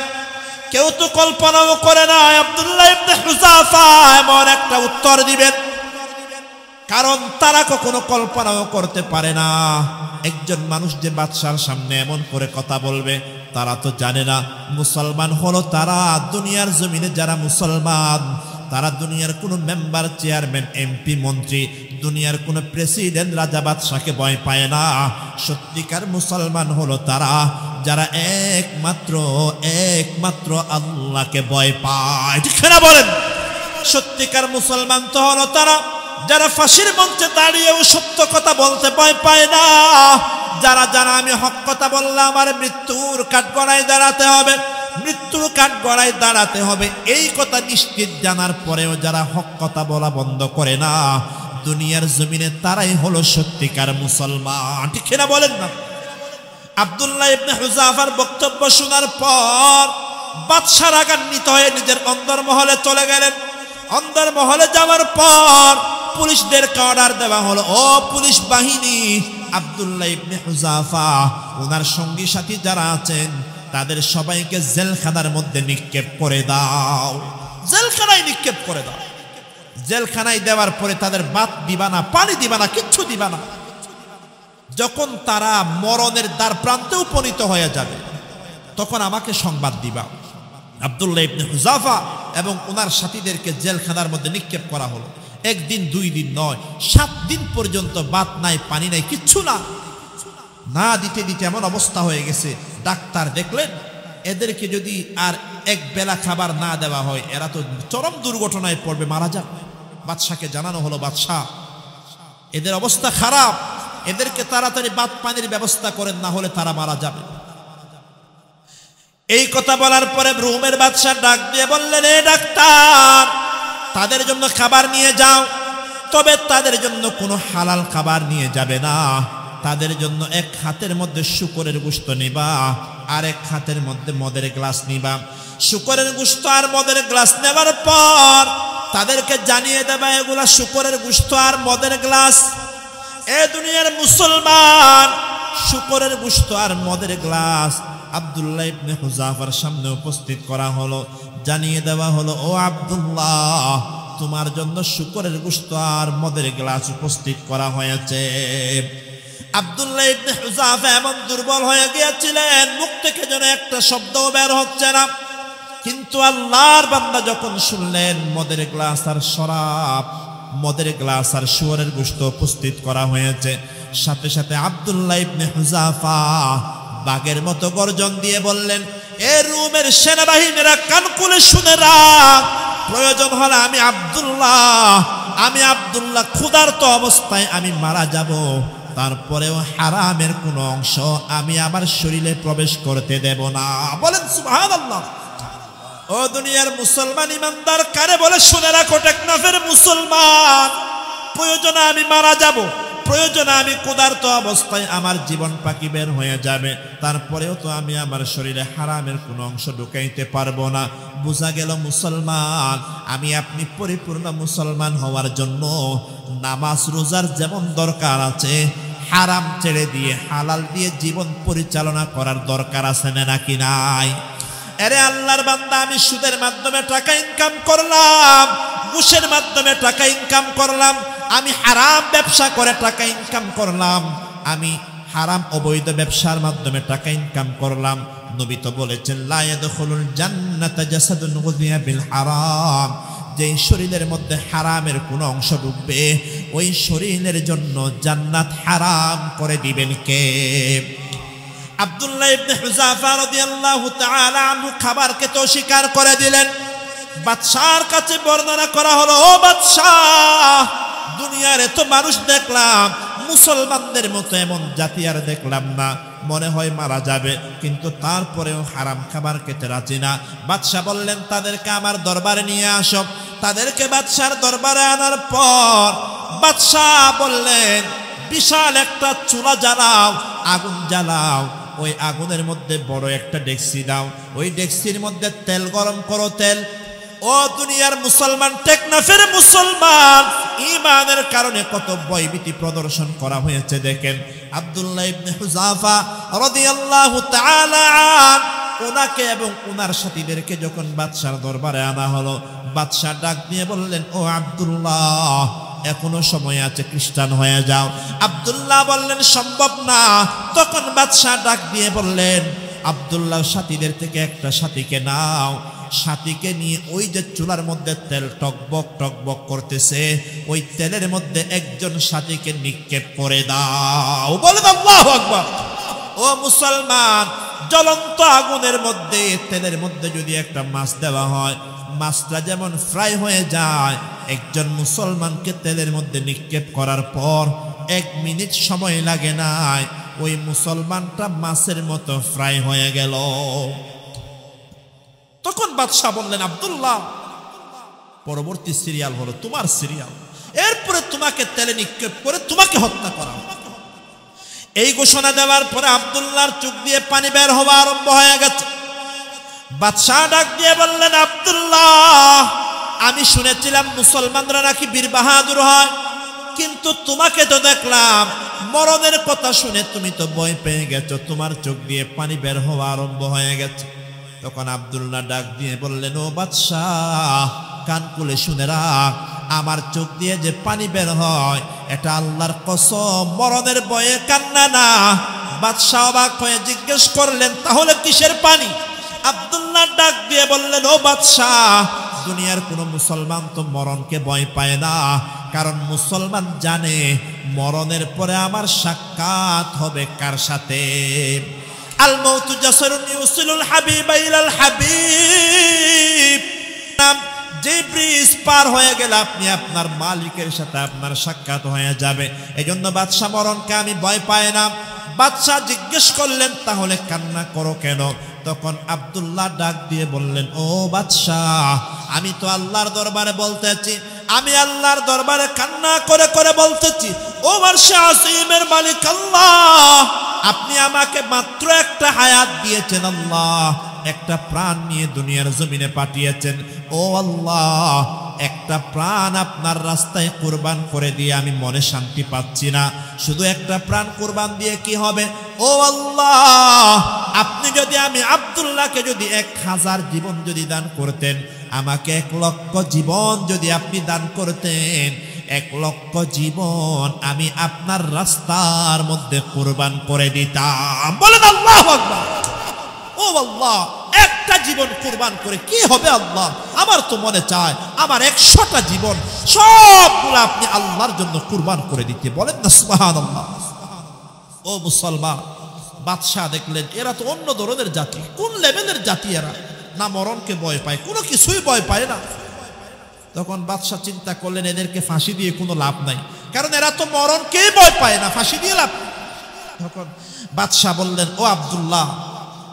কেউ তো কল্পনাও করে না আব্দুল্লাহ ইবনে হুযাফা এমন একটা উত্তর দিবেন, কারণ তারা কখনো কল্পনাও করতে পারে না একজন মানুষ যে বাদশার সামনে এমন করে কথা বলবে। তারা তো জানে না মুসলমান হলো তারা, দুনিয়ার জমিনে যারা মুসলমান তারা দুনিয়ার কোনো মেম্বার, চেয়ারম্যান, এমপি, মন্ত্রী, দুনিয়ার কোনো প্রেসিডেন্ট, রাজা, বাদশাকে ভয় পায় না। সত্যিকার মুসলমান হলো তারা যারা একমাত্র আল্লাহকে ভয় পায়। ঠিক না বলেন? সত্যিকার মুসলমান তো হলো তারা যারা ফাঁসির মঞ্চে দাঁড়িয়েও সত্য কথা বলতে ভয় পায় না, যারা জানা আমি হক কথা বললে আমার মৃত্যুর কাঠগড়ায় দাঁড়াতে হবে, মৃত্যুর কাঠগড়ায় দাঁড়াতে হবে, এই কথা নিশ্চিত জানার পরেও যারা হক কথা বলা বন্ধ করে না, দুনিয়ার জমিনে তারাই হলো সত্যিকার মুসলমান। ঠিক না বলেন না? আব্দুল্লাহ ইবনে হুযাফার বক্তব্য শোনার পর বাদশা রাগান্বিত হয়ে নিজের অন্দরমহলে চলে গেলেন। অন্দরমহলে যাওয়ার পর পুলিশদেরকে অর্ডার দেওয়া হলো, ও পুলিশ বাহিনী, আব্দুল্লাহ ইবনে হুযাফা ওনার সঙ্গী সাথী যারা আছেন তাদের সবাইকে জেলখানার মধ্যে নিক্ষেপ করে দাও, জেলখানায় নিক্ষেপ করে দাও। জেলখানায় দেওয়ার পরে তাদের ভাত দিবা না, পানি দিবা না, কিচ্ছু দিবা না। যখন তারা মরণের দ্বার প্রান্তে উপনীত হয়ে যাবে তখন আমাকে সংবাদ দিবা। আব্দুল্লাহ ইবনে হুযাফা এবং ওনার সাথীদেরকে জেলখানার মধ্যে নিক্ষেপ করা হলো। একদিন, 2 দিন নয়, 7 দিন পর্যন্ত ভাত নাই, পানি নাই, কিচ্ছু না দিতে দিতে এমন অবস্থা হয়ে গেছে। ডাক্তার দেখলেন এদেরকে যদি আর এক বেলা খাবার না দেওয়া হয় এরা তো চরম দুর্ঘটনায় পড়বে, মারা যাবে। বাদশাকে জানানো হলো, বাদশা এদের অবস্থা খারাপ, এদেরকে তাড়াতাড়ি ভাত পানির ব্যবস্থা করেন, না হলে তারা মারা যাবে। এই কথা বলার পরে রোমের বাদশা ডাক দিয়ে বললেন, এ ডাক্তার, তাদের জন্য খাবার নিয়ে যাও, তবে তাদের জন্য কোনো হালাল খাবার নিয়ে যাবে না। তাদের জন্য এক হাতের মধ্যে শূকরের গোশত নিবা, আর এক হাতের মধ্যে মদের গ্লাস নিবা। শূকরের গোশত আর মদের গ্লাস নেবার পর তাদেরকে জানিয়ে দেবা এগুলা শূকরের গোশত আর মদের গ্লাস। এ দুনিয়ার মুসলমান, শূকরের গোশত আর মদের গ্লাস আব্দুল্লাহ ইবনে হুযাফার সামনে উপস্থিত করা হলো। জানিয়ে দেওয়া হলো, ও আব্দুল্লাহ, তোমার জন্য শূকরের গোশত আর মদের গ্লাস উপস্থিত করা হয়েছে। আব্দুল্লাহ ইবনে হুযাফা এমন দুর্বল হয়ে গিয়েছিলেন, মুখ থেকে যেন একটা শব্দও বের হচ্ছে না। কিন্তু আল্লাহর বান্দা যখন শুনলেন মদের গ্লাস আর শরাব, মদের গ্লাস আর শুয়োরের গোশত উপস্থিত করা হয়েছে, সাথে সাথে আব্দুল্লাহ ইবনে হুযাফা বাঘের মতো গর্জন দিয়ে বললেন, এ রোমের সেনাবাহিনীরা কান খুলে শুনে রাখ, প্রয়োজন হলে আমি আব্দুল্লাহ ক্ষুধার্ত অবস্থায় আমি মারা যাব, তারপরেও হারামের কোনো অংশ আমি আমার শরীরে প্রবেশ করতে দেব না। বলেন সুবহানাল্লাহ। ও দুনিয়ার মুসলমান ইমানদার, কারে বলে শুনে রাখো, টেকনাফের মুসলমান, প্রয়োজনে আমি মারা যাব, প্রয়োজনে আমি ক্ষুধার্ত অবস্থায় আমার জীবন পাখি বের হয়ে যাবে, তারপরেও তো আমি আমার শরীরে হারামের কোনো অংশ ঢুকাইতে পারবো না। বোঝা গেল মুসলমান, আমি আপনি পরিপূর্ণ মুসলমান হওয়ার জন্য নামাজ রোজার যেমন দরকার আছে, হারাম ছেড়ে দিয়ে হালাল দিয়ে জীবন পরিচালনা করার দরকার আছে না নাকি নাই? আরে আল্লাহর বান্দা, আমি সুদের মাধ্যমে টাকা ইনকাম করলাম, ঘুষের মাধ্যমে টাকা ইনকাম করলাম, আমি হারাম ব্যবসা করে টাকা ইনকাম করলাম, আমি হারাম অবৈধ ব্যবসার মাধ্যমে টাকা ইনকাম করলাম। নবী তো বলেছেন, লা ইয়াদখুলুল জান্নাতা জাসাদুন গুযিয়া বিল হারাম, যেই শরীরের মধ্যে হারামের কোনো অংশ ঢুকবে ওই শরীরের জন্য জান্নাত হারাম করে দিবেন কে? আব্দুল্লাহ ইবনে হুযাফা রাদিয়াল্লাহু তাআলা আনহু খাবারকে তো স্বীকার করে দিলেন। বাদশার কাছে বর্ণনা করা হলো, ও বাদশাহ, দুনিয়ার এত মানুষ দেখলাম, মুসলমানদের মতো এমন জাতি আর দেখলাম না, মনে হয় মারা যাবে, কিন্তু তারপরেও হারাম খাবার খেতে রাজি না। বাদশাহ বললেন, তাদেরকে আমার দরবারে নিয়ে আসো। তাদেরকে বাদশার দরবারে আনার পর বাদশাহ বললেন, বিশাল একটা চুলা জ্বালাও, আগুন জ্বালাও, ওই আগুনের মধ্যে বড় একটা ডেকচি দাও, ওই ডেকচির মধ্যে তেল গরম করো। তেল, ও দুনিয়ার মুসলমান, টেকনাফের মুসলমান, ঈমানের কারণে কত ভয়ভীতি প্রদর্শন করা হয়েছে দেখেন। আব্দুল্লাহ ইবনে হুযাফা রাদিয়াল্লাহু তাআলা আন, ওনাকে এবং ওনার সাথীদেরকে যখন বাদশার দরবারে আনা হলো, বাদশাহ ডাক দিয়ে বললেন, ও আব্দুল্লাহ, এখনো সময় আছে, খ্রিস্টান হয়ে যাও। আব্দুল্লাহ বললেন, সম্ভব না। তখন বাদশাহ ডাক দিয়ে বললেন, আব্দুল্লাহ সাথীদের থেকে একটা সাথীকে নাও, সাথীকে নিয়ে ওই যে চুলার মধ্যে তেল টকবক টকবক করতেছে, ওই তেলের মধ্যে একজন সাথীকে নিক্ষেপ করে দাও। বলেন আল্লাহু আকবার। ও মুসলমান, জ্বলন্ত আগুনের মধ্যে, তেলের মধ্যে যদি একটা মাছ দেওয়া হয়, মাছটা যেমন ফ্রাই হয়ে যায়, একজন মুসলমানকে তেলের মধ্যে নিক্ষেপ করার পর 1 মিনিট সময় লাগে নাই, ওই মুসলমানটা মাছের মতো ফ্রাই হয়ে গেল। তখন বাদশাহ বললেন, আব্দুল্লাহ, পরবর্তী সিরিয়াল হলো তোমার সিরিয়াল, এরপরে তোমাকে তেলে নিক্ষেপ করে তোমাকে হত্যা করা। এই ঘোষণা দেওয়ার পরে আব্দুল্লাহর চোখ দিয়ে পানি বের হওয়া আরম্ভ হয়ে গেছে। বাদশাহ ডাক দিয়ে বললেন, আব্দুল্লাহ, আমি শুনেছিলাম মুসলমানরা নাকি বীর বাহাদুর হয়, কিন্তু তোমাকে তো দেখলাম মরণের কথা শুনে তুমি তো ভয় পেয়ে গেছো, তোমার চোখ দিয়ে পানি বের হওয়া আরম্ভ হয়ে গেছে। তখন আব্দুল্লাহ ডাক দিয়ে বললেন, ও বাদশাহ, কান খুলে শুনে রাখ, আমার চোখ দিয়ে যে পানি বের হয় এটা আল্লাহর কসম, মরণের ভয়ে কান্না না। বাদশাহ অবাক হয়ে জিজ্ঞেস করলেন, তাহলে কিসের পানি? আব্দুল্লাহ ডাক দিয়ে বললেন, ও বাদশাহ, দুনিয়ার কোনো মুসলমান তো মরণকে ভয় পায় না, কারণ মুসলমান জানে মরণের পরে আমার সাক্ষাৎ হবে কার সাথে। আল মাউতু জাসরুন ইউসিলুল হাবিবা ইলাল হাবিব, যে ব্রিজ পার হয়ে গেলে আপনি আপনার মালিকের সাথে আপনার সাক্ষাৎ হয়ে যাবে। এজন্য বাদশাহ মরণকে আমি ভয় পাই না। বাদশাহ জিজ্ঞেস করলেন, তাহলে কান্না করো কেন? তখন আব্দুল্লাহ ডাক দিয়ে বললেন, ও বাদশাহ, আমি তো আল্লাহর দরবারে বলতেছি, আমি আল্লাহর দরবারে কান্না করে করে বলতেছি, ও আরশে আসিমের মালিক আল্লাহ, আপনি আমাকে মাত্র একটা হায়াত দিয়েছেন আল্লাহ, একটা প্রাণ নিয়ে দুনিয়ার জমিনে পাঠিয়েছেন। ও আল্লাহ, একটা প্রাণ আপনার রাস্তায় কুরবান করে দিয়ে আমি মনে শান্তি পাচ্ছি না। শুধু একটা প্রাণ কুরবান দিয়ে কি হবে? ও আল্লাহ, আপনি যদি, আমি আব্দুল্লাহকে যদি 1000 জীবন যদি দান করতেন, আমাকে 1 লক্ষ জীবন যদি আপনি দান করতেন, 1 লক্ষ জীবন আমি আপনার রাস্তার মধ্যে কুরবান করে দিতাম। বলেন আল্লাহু আকবার। ও আল্লাহ, একটা জীবন কুরবান করে কি হবে আল্লাহ? আমার তো মনে চায় আমার 100টা জীবন সবগুলো আপনি আল্লাহর জন্য কুরবান করে দিতে। বলেন না সুবহানাল্লাহ। ও মুসলমান, বাদশাহ দেখলেন এরা তো অন্য ধরনের জাতি, কোন লেভেলের জাতি এরা, না মরণকে ভয় পায়, কোনো কিছুই ভয় পায় না। তখন বাদশাহ চিন্তা করলেন, এদেরকে ফাঁসি দিয়ে কোনো লাভ নাই, কারণ এরা তো মরণকেই ভয় পায় না, ফাঁসি দিয়ে লাভ। তখন বাদশাহ বললেন, ও আব্দুল্লাহ,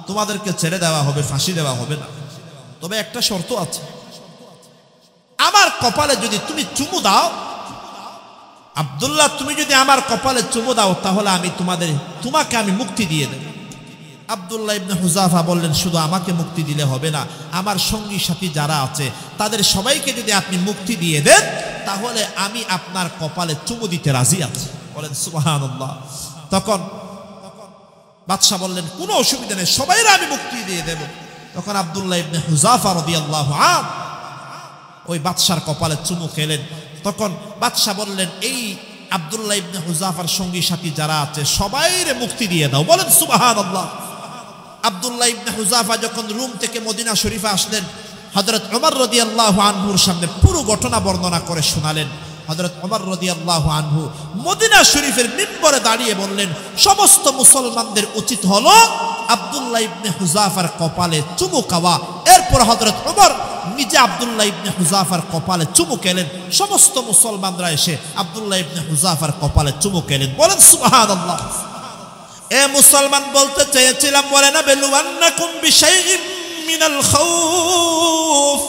তোমাদেরকে ছেড়ে দেওয়া হবে, ফাঁসি দেওয়া হবে না, তবে একটা শর্ত আছে, আমার কপালে যদি তুমি চুমু দাও, আব্দুল্লাহ, তুমি যদি আমার কপালে চুমু দাও, তাহলে আমি তোমাকে আমি মুক্তি দিয়ে দেব। আব্দুল্লাহ ইবনে হুযাফা বললেন, শুধু আমাকে মুক্তি দিলে হবে না, আমার সঙ্গী সাথী যারা আছে তাদের সবাইকে যদি আপনি মুক্তি দিয়ে দেন, তাহলে আমি আপনার কপালে চুমু দিতে রাজি আছি। বলেন সুবহানাল্লাহ। তখন বাদশাহ বললেন, কোনো অসুবিধা নেই, সবাইরা আমি মুক্তি দিয়ে দেব। তখন আব্দুল্লাহ ইবনে হুযাফা রাদিয়াল্লাহু আনহু ওই বাদশার কপালে চুমু খেলেন। তখন বাদশাহ বললেন, এই আব্দুল্লাহ ইবনে হুযাফার সঙ্গী সাথী যারা আছে সবাইরে মুক্তি দিয়ে দাও। বলেন সুবহানাল্লাহ। আব্দুল্লাহ ইবনে হুযাফা যখন রুম থেকে মদিনা শরীফে আসলেন, হযরত ওমর রাদিয়াল্লাহু আনহুর সামনে পুরো ঘটনা বর্ণনা করে শোনালেন। হযরত ওমর রাদিয়াল্লাহু আনহু মদিনা শরীফের মিম্বরে দাঁড়িয়ে বললেন, সমস্ত মুসলমানদের উচিত হলো আব্দুল্লাহ ইবনে হুযাফার কপালে চুমু খাওয়া। এরপর হযরত ওমর নিজে আব্দুল্লাহ ইবনে হুযাফার কপালে চুমু খেলেন। সমস্ত মুসলমানরা এসে আব্দুল্লাহ ইবনে হুযাফার কপালে চুমু খেলেন। বলেন সুবহানাল্লাহ। এ মুসলমান, বলতে চেয়েছিলাম, বলে না বেলুয়ান্নাকুম বিশাইইম মিনাল খাউফ।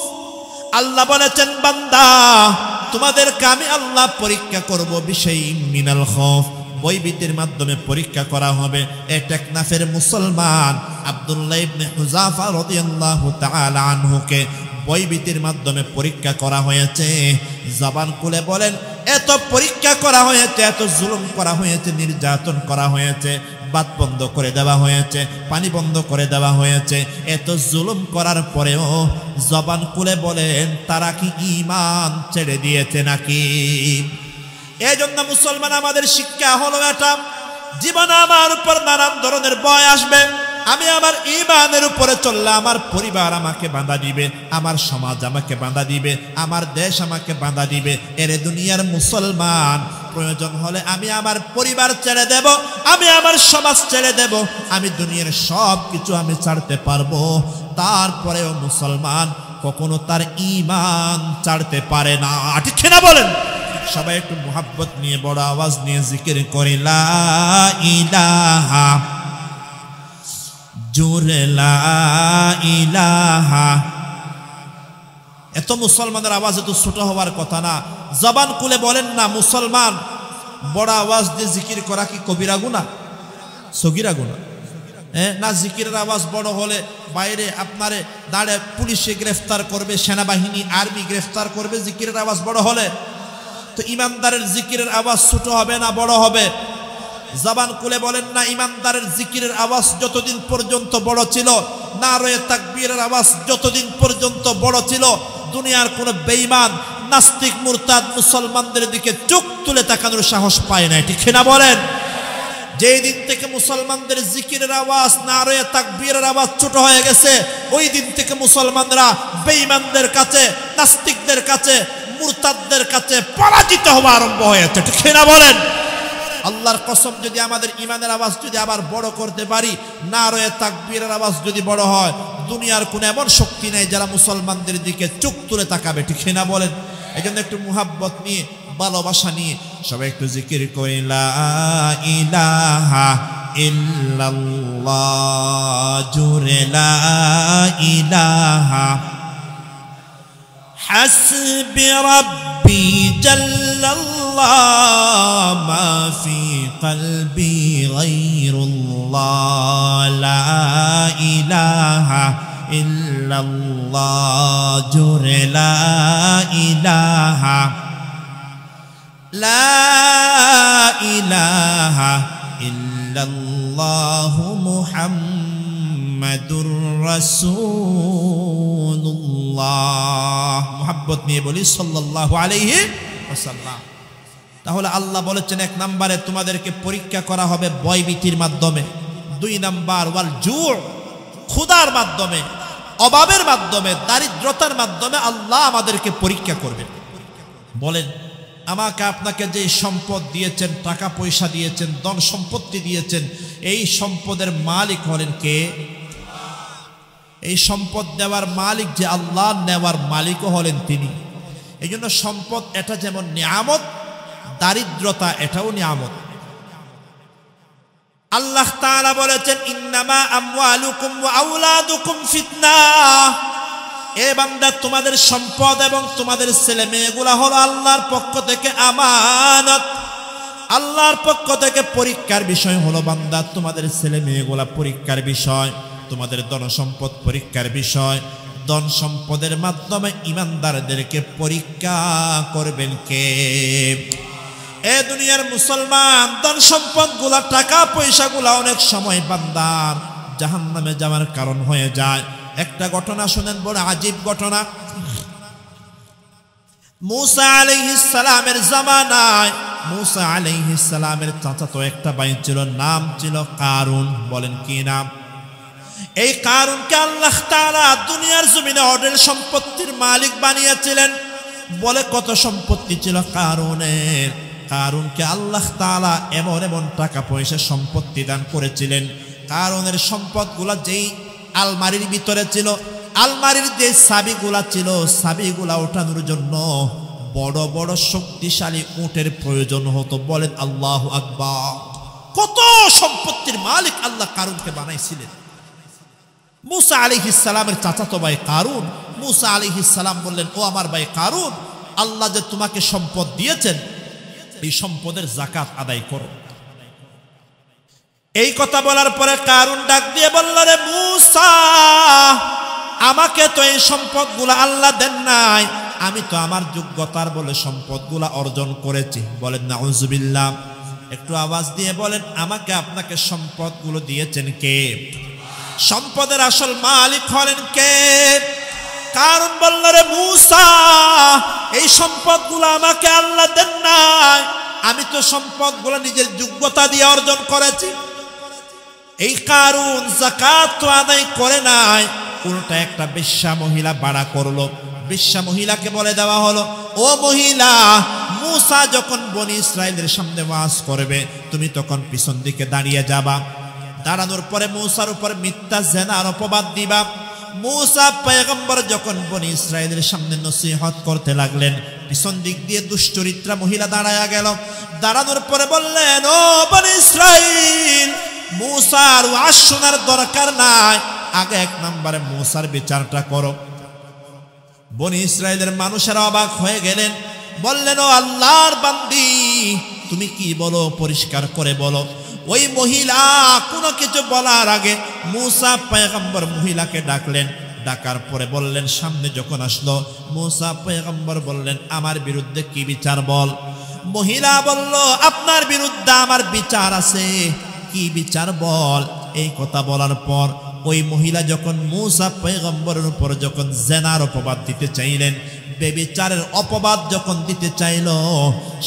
আল্লাহ বলেছেন, বান্দা তোমাদেরকে আমি আল্লাহ পরীক্ষা করব বিশাইইম মিনাল খাউফ, ভয়ভীতির মাধ্যমে পরীক্ষা করা হবে। এ টেকনাফের মুসলমান আব্দুল্লাহ ইবনে হুযাফা রাদিয়াল্লাহু তাআলা আনহুকে ভয়ভীতির মাধ্যমে পরীক্ষা করা হয়েছে। জবান খুলে বলেন, এত পরীক্ষা করা হয়েছে, এত জুলুম করা হয়েছে, নির্যাতন করা হয়েছে, বাত বন্ধ করে দেওয়া হয়েছে, পানি বন্ধ করে দেওয়া হয়েছে। এত জুলুম করার পরেও জবান খুলে বলেন, তারা কি ঈমান ছেড়ে দিয়েছে নাকি? এই জন্য মুসলমান, আমাদের শিক্ষা হলো এটা, জীবনে আমার উপর নানান ধরনের ভয় আসবে, আমি আমার ঈমানের উপরে চললে আমার পরিবার আমাকে বাঁধা দিবে, আমার সমাজ আমাকে বাঁধা দিবে, আমার দেশ আমাকে বাঁধা দিবে। এরে দুনিয়ার মুসলমান, প্রয়োজন হলে আমি আমার পরিবার ছেড়ে দেব, আমি আমার সমাজ ছেড়ে দেব, আমি দুনিয়ার সব কিছু আমি ছাড়তে পারবো। তারপরেও মুসলমান কখনো তার ঈমান ছাড়তে পারে না। ঠিক না বলেন? সবাই একটু মুহাব্বত নিয়ে বড় আওয়াজ নিয়ে জিকির করি, লা ইলাহা, জোরে লা ইলাহা। এত মুসলমানের আওয়াজ এত ছোট হওয়ার কথা না। জবান খুলে বলেন না মুসলমান, বড় আওয়াজ দিয়ে জিকির করা কি কবিরা গুনাহ, সগীরা গুনাহ? না, জিকিরের আওয়াজ বড় হলে বাইরে আপনারে দাঁড়ে পুলিশে গ্রেফতার করবে, সেনাবাহিনী আর্মি গ্রেফতার করবে জিকিরের আওয়াজ বড় হলে। তো ইমানদারের জিকিরের আওয়াজ ছোট হবে না বড় হবে? জবান খুলে বলেন না, ইমানদারের জিকিরের আওয়াজ যতদিন পর্যন্ত বড় ছিল, নারায়ে তাকবীরের আওয়াজ যতদিন পর্যন্ত বড় ছিল, দুনিয়ার কোন বেঈমান নাস্তিক মুরতাদ মুসলমানদের দিকে চোখ তুলে তাকানোর সাহস পায় না। ঠিক না বলেন? যেই দিন থেকে মুসলমানদের জিকিরের আওয়াজ, নারায়ে তাকবীরের আওয়াজ ছোট হয়ে গেছে, ওই দিন থেকে মুসলমানরা বেঈমানদের কাছে, নাস্তিকদের কাছে, মুরতাদদের কাছে পরাজিত হওয়া আরম্ভ হয়েছে। ঠিক না বলেন? আল্লাহর কসম, যদি আমাদের ঈমানের আওয়াজ যদি আবার বড় করতে পারি, নারায়ে তাকবীরের আওয়াজ যদি বড় হয়, দুনিয়ার কোনো এমন শক্তি নেই যারা মুসলমানদের দিকে চোখ তুলে তাকাবে। ঠিক না বলেন? এই জন্য একটু মুহাব্বত নিয়ে, ভালোবাসা নিয়ে সবাই একটু জিকির করি, লা ইলাহা ইল্লাল্লাহ, জোরে লা ইলাহা। হাসবি রাব্বি জাল্লাল্লাহ, মা ফি কলবি গায়রুল্লাহ, লা ইলাহা ইল্লাল্লাহ, জোরে লা ইলাহা, লা ইলাহা ইল্লাল্লাহ, মুহাম্মাদুর রাসূলুল্লাহ। মুহাব্বত নিয়ে বলি সাল্লাল্লাহু আলাইহি ওয়াসাল্লাম। তাহলে আল্লাহ বলেছেন, এক নম্বরে তোমাদেরকে পরীক্ষা করা হবে ভয়ভীতির মাধ্যমে, দুই নাম্বার ওয়াল জু', ক্ষুধার মাধ্যমে, অভাবের মাধ্যমে, দারিদ্রতার মাধ্যমে আল্লাহ আমাদেরকে পরীক্ষা করবেন। বলেন, আমাকে আপনাকে যে সম্পদ দিয়েছেন, টাকা পয়সা দিয়েছেন, ধন সম্পত্তি দিয়েছেন, এই সম্পদের মালিক হলেন কে? এই সম্পদ দেওয়ার মালিক যে আল্লাহ, নেওয়ার মালিকও হলেন তিনি। এই জন্য সম্পদ এটা যেমন নিয়ামত, দারিদ্রতা এটাও নিয়ামত। আল্লাহ তাআলা বলেছেন, ইন্নামা আমওয়ালুকুম ওয়া আওলাদুকুম ফিতনাহ। এ বান্দা, তোমাদের সম্পদ এবং তোমাদের ছেলে মেয়েগুলা হলো আল্লাহর পক্ষ থেকে আমানত, আল্লাহর পক্ষ থেকে পরীক্ষার বিষয় হলো। বান্দা, তোমাদের ছেলে মেয়েগুলা পরীক্ষার বিষয়, তোমাদের ধন সম্পদ পরীক্ষার বিষয়। ধন সম্পদের মাধ্যমে ঈমানদারদেরকে পরীক্ষা করবেন কে? এ দুনিয়ার মুসলমান, ধন সম্পদ গুলা, টাকা পয়সা গুলা অনেক সময় বান্দার জাহান্নামে যাওয়ার কারণ হয়ে যায়। একটা ঘটনা শুনেন, বড় আজীব ঘটনা। মূসা আলাইহিস সালামের জামানায়, মূসা আলাইহিস সালামের চাচাতো একটা ভাই ছিল, নাম ছিল কারুন। বলেন কি নাম? এই কারুনকে আল্লাহ তাআলা দুনিয়ার জমিনে অঢেল সম্পত্তির মালিক বানিয়েছিলেন। বলে কত সম্পত্তি ছিল কারুনের। কারুনকে আল্লাহ তাআলা এমন এমন টাকা পয়সা সম্পত্তি দান করেছিলেন, কারুনের সম্পদগুলা যেই আলমারির ভিতরে ছিল, আলমারির যে চাবিগুলা ছিল চাবিগুলা ওঠানোর জন্য বড় বড় শক্তিশালী উটের প্রয়োজন হতো। বলেন আল্লাহু আকবার। কত সম্পত্তির মালিক আল্লাহ কারুনকে বানাইছিলেন। মূসা আলাইহিস সালামের চাচাতো ভাই কারুন, মূসা আলাইহিস সালাম বললেন, ও আমার ভাই কারুন, আল্লাহ যে তোমাকে সম্পদ দিয়েছেন এই সম্পদের যাকাত আদায় করো। এই কথা বলার পরে কারুন ডাক দিয়ে বলল, রে মূসা, আমাকে তো এই সম্পদগুলো আল্লাহ দেন নাই, আমি তো আমার যোগ্যতার বলে সম্পদগুলো অর্জন করেছি। বলেন নাউজুবিল্লাহ। একটু আওয়াজ দিয়ে বলেন, আমাকে আপনাকে সম্পদগুলো দিয়েছেন কে? সম্পদের আসল মালিক হলেন কে? কারণ বলল, রে মূসা, এই সম্পদগুলো আমাকে আল্লাহ দেন নাই, আমি তো সম্পদগুলো নিজের যোগ্যতা দিয়ে অর্জন করেছি। এই কারুন যাকাত তো আদায় করে নাই, উল্টা একটা বেশ্যা মহিলা ভাড়া করলো। বেশ্যা মহিলাকে বলে দেওয়া হলো, ও মহিলা, মূসা যখন বনি ইসরাইলের সামনে ওয়াজ করবে তুমি তখন পিছন দিকে দাঁড়িয়ে যাবা। দাঁড়ানোর পরে মূসার উপর মিথ্যা জিনার অপবাদ দিবা। মূসা পয়গম্বর যখন বনি ইসরাইলের সামনে নসিহত করতে লাগলেন, পিছন দিক দিয়ে দুশ্চরিত্রা মহিলা দাঁড়ায়া গেল। দাঁড়ানোর পরে বললেন, ও বনি ইসরাইল, মূসার ওয়াজ শোনার দরকার নাই, আগে এক নম্বরে মূসার বিচারটা করো। বনি ইসরাইলের মানুষেরা অবাক হয়ে গেলেন, বললেন, ও আল্লাহর বান্দি, তুমি কি বলো পরিষ্কার করে বলো। ওই মহিলা কোনো কিছু বলার আগে মূসা পয়গম্বর মহিলাকে ডাকলেন। ডাকার পরে বললেন, সামনে যখন আসলো মূসা পয়গম্বর বললেন, আমার বিরুদ্ধে কি বিচার বল। মহিলা বলল, আপনার বিরুদ্ধে আমার বিচার আছে, কি বিচার বল। এই কথা বলার পর ওই মহিলা যখন মূসা পয়গম্বরের উপর যখন জিনার অপবাদ দিতে চাইলেন, বেবিচারের অপবাদ যখন দিতে চাইল,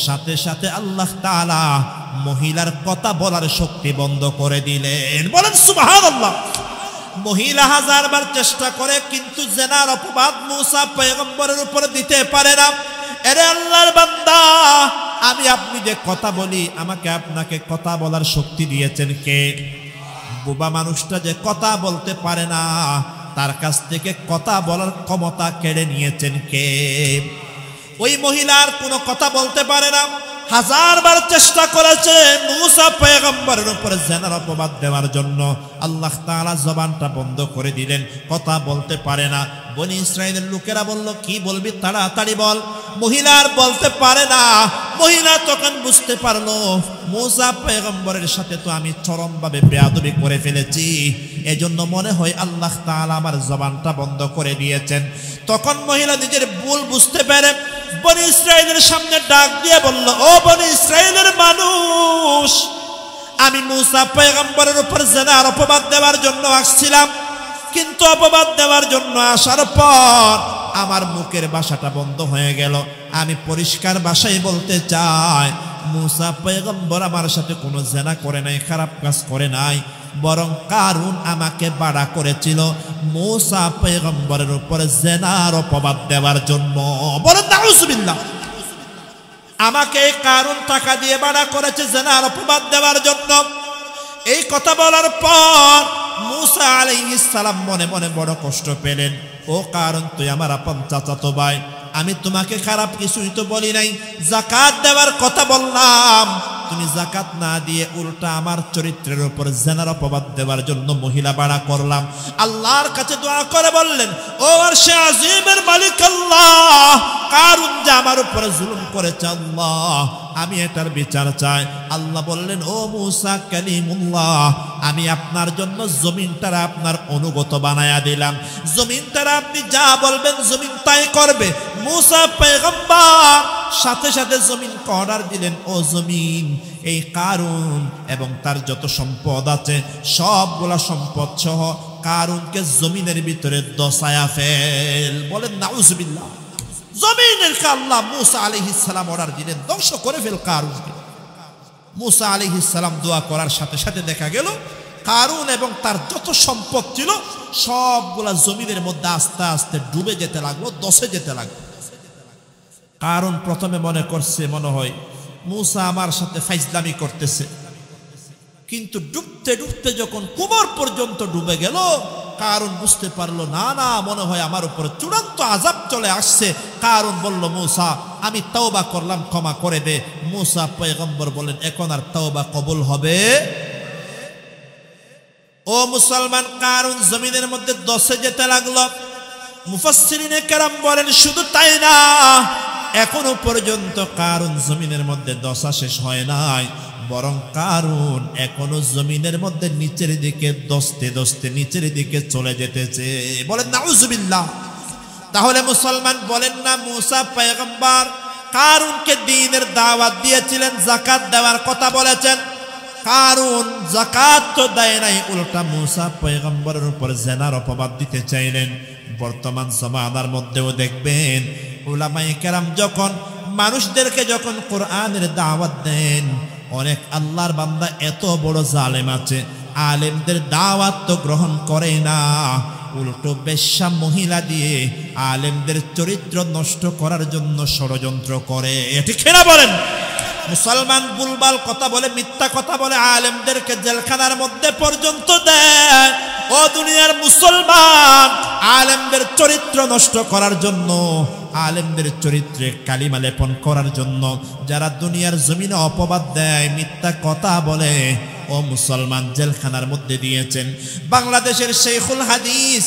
সাথে সাথে আল্লাহ তাআলা মহিলার কথা বলার শক্তি বন্ধ করে দিলেন। বলেন সুবহানাল্লাহ। মহিলা হাজারবার চেষ্টা করে কিন্তু জিনার অপবাদ মূসা পয়গম্বরের উপর দিতে পারে না। এরে আল্লাহর বান্দা, আমি আপনি যে কথা বলি, আমাকে আপনাকে কথা বলার শক্তি দিয়েছেন কে? বোবা মানুষটা যে কথা বলতে পারে না, তার কাছ থেকে কথা বলার ক্ষমতা কেড়ে নিয়েছেন কে? ওই মহিলার কোনো কথা বলতে পারে না, হাজারবার চেষ্টা করেছে মূসা পয়গম্বরের উপর জিনার অপবাদ দেওয়ার জন্য। আল্লাহ তাআলা জবানটা বন্ধ করে দিলেন, কথা বলতে পারে না। বনি ইসরাইলের লোকেরা বলল, কি বলবি, তাড়াতাড়ি বল। মহিলার বলতে পারে না। মহিলা তখন বুঝতে পারলো, মূসা পয়গম্বরের সাথে তো আমি চরমভাবে বেয়াদবি করে ফেলেছি, এজন্য মনে হয় আল্লাহ তাআলা আমার জবানটা বন্ধ করে দিয়েছেন। তখন মহিলা নিজের ভুল বুঝতে পেরে বনি ইসরাইলের সামনে ডাক দিয়ে বলল, ও বনি ইসরাইলের মানুষ, আমি মূসা পয়গম্বরের উপর জিনার অপবাদ দেওয়ার জন্য আসছিলাম, কিন্তু অপবাদ দেওয়ার জন্য আসার পর আমার মুখের ভাষাটা বন্ধ হয়ে গেল। আমি পরিষ্কার ভাষায় বলতে চাই, মূসা পয়গম্বর আমার সাথে কোনো জিনা করে নাই, খারাপ কাজ করে নাই, বরং কারুন আমাকে ভাড়া করেছিল মূসা পয়গম্বরের উপর জিনার অপবাদ দেওয়ার জন্য। বলেন নাউজুবিল্লাহ। আমাকে কারুন টাকা দিয়ে ভাড়া করেছে জিনার অপবাদ দেওয়ার জন্য। এই কথা বলার পর মূসা আলাইহিস সালাম মনে মনে বড় কষ্ট পেলেন। ও কারুন, তুই আমার আপন চাচাতো ভাই, আমি তোমাকে খারাপ কিছুই তো বলি নাই, যাকাত দেওয়ার কথা বললাম, তুমি যাকাত না দিয়ে উল্টা আমার চরিত্রের উপর জিনার অপবাদ দেওয়ার জন্য মহিলা ভাড়া করলাম। আল্লাহর কাছে দোয়া করে বললেন, ও আরশে আজিমের মালিক আল্লাহ, কারুন যে আমার উপর জুলুম করেছে, আল্লাহ আমি এটার বিচার চাই। আল্লাহ বললেন, ও মূসা কালিমুল্লাহ, আমি আপনার জন্য জমিনটারা আপনার অনুগত বানায়া দিলাম, জমিনটারা আপনি যা বলবেন জমিন তাই করবে। মূসা পয়গম্বর সাথে সাথে জমিন অর্ডার দিলেন, ও জমিন, এই কারুন এবং তার যত সম্পদ আছে সবগুলা সম্পদ সহ কারুনকে জমিনের ভিতরে দশায়া ফেল। বলেন নাউজুবিল্লাহ। জমিনের আল্লাহ মূসা আলাইহিস সালাম অর্ডার দিলেন, ধ্বংস করে ফেল কারুনকে। মূসা আলাইহিস সালাম দোয়া করার সাথে সাথে দেখা গেল কারুন এবং তার যত সম্পদ ছিল সবগুলা জমিনের মধ্যে আস্তে আস্তে ডুবে যেতে লাগলো, দশে যেতে লাগলো। কারুন প্রথমে মনে করছে মনে হয় মূসা আমার সাথে ফাইজলামি করতেছে, কিন্তু ডুবতে ডুবতে যখন কোমর পর্যন্ত ডুবে গেল, কারুন বুঝতে পারলো না না, মনে হয় আমার উপরে চূড়ান্ত আযাব চলে আসছে। কারুন বলল, মূসা আমি তওবা করলাম, ক্ষমা করে দে। মূসা পয়গম্বর বলেন, এখন আর তওবা কবুল হবে? ও মুসলমান, কারুন জমিনের মধ্যে দশে যেতে লাগলো। মুফাসসিরিনে কেরাম বলেন, শুধু তাই না, এখনো পর্যন্ত কারুন জমিনের মধ্যে দশা শেষ হয় নাই, বরং কারুন এখনো জমিনের মধ্যে নিচের দিকে দস্তে দস্তে নিচের দিকে চলে যেতেছে। বলেন নাউজুবিল্লাহ। তাহলে মুসলমান বলেন না, মূসা পয়গম্বর কারুনকে দ্বীনের দাওয়াত দিয়েছিলেন, যাকাত দেওয়ার কথা বলেছেন। কারুন যাকাত তো দেয় নাই, উল্টা মূসা পয়গম্বরের উপর জিনার অপবাদ দিতে চাইলেন। বর্তমান জামানার মধ্যেও দেখবেন উলামায়ে কেরাম যখন মানুষদেরকে যখন কোরআনের দাওয়াত দেন, অনেক আল্লাহর বান্দা এত বড় জালেম আছে, আলেমদের দাওয়াত তো গ্রহণ করে না, উল্টো বেশ্যা মহিলা দিয়ে আলেমদের চরিত্র নষ্ট করার জন্য ষড়যন্ত্র করে। এটি কেনা বলেন? মুসলমান বুলবাল কথা বলে, মিথ্যা কথা বলে, আলেমদেরকে জেলখানার মধ্যে পর্যন্ত দেয়। ও দুনিয়ার মুসলমান, আলেমদের চরিত্র নষ্ট করার জন্য, আলেমদের চরিত্রে কালিমা লেপন করার জন্য যারা দুনিয়ার জমিনে অপবাদ দেয়, মিথ্যা কথা বলে, ও মুসলমান জেলখানার মধ্যে দিয়েছেন। বাংলাদেশের শেখুল হাদিস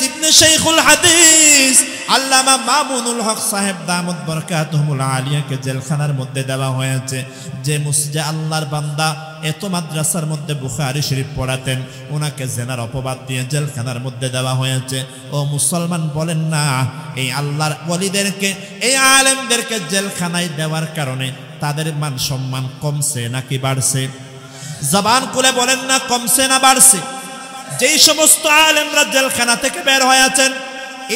ইবনে শেখুল হাদিস আল্লামা মামুনুল হক সাহেব দামত বরকাতুহুল আলিয়াকে জেলখানার মধ্যে দেওয়া হয়েছে। যে আল্লাহর বান্দা এত মাদ্রাসার মধ্যে বুখারী শরীফ পড়াতেন, ওনাকে জেনার অপবাদ দিয়ে জেলখানার মধ্যে দেওয়া হয়েছে। ও মুসলমান বলেন না, এই আল্লাহর ওলিদেরকে, এই আলেমদেরকে জেলখানায় দেওয়ার কারণে তাদের মান সম্মান কমছে নাকি বাড়ছে? জবান খুলে বলেন না, কমছে না বাড়ছে? যেই সমস্ত আলেমরা জেলখানা থেকে বের হয়েছেন,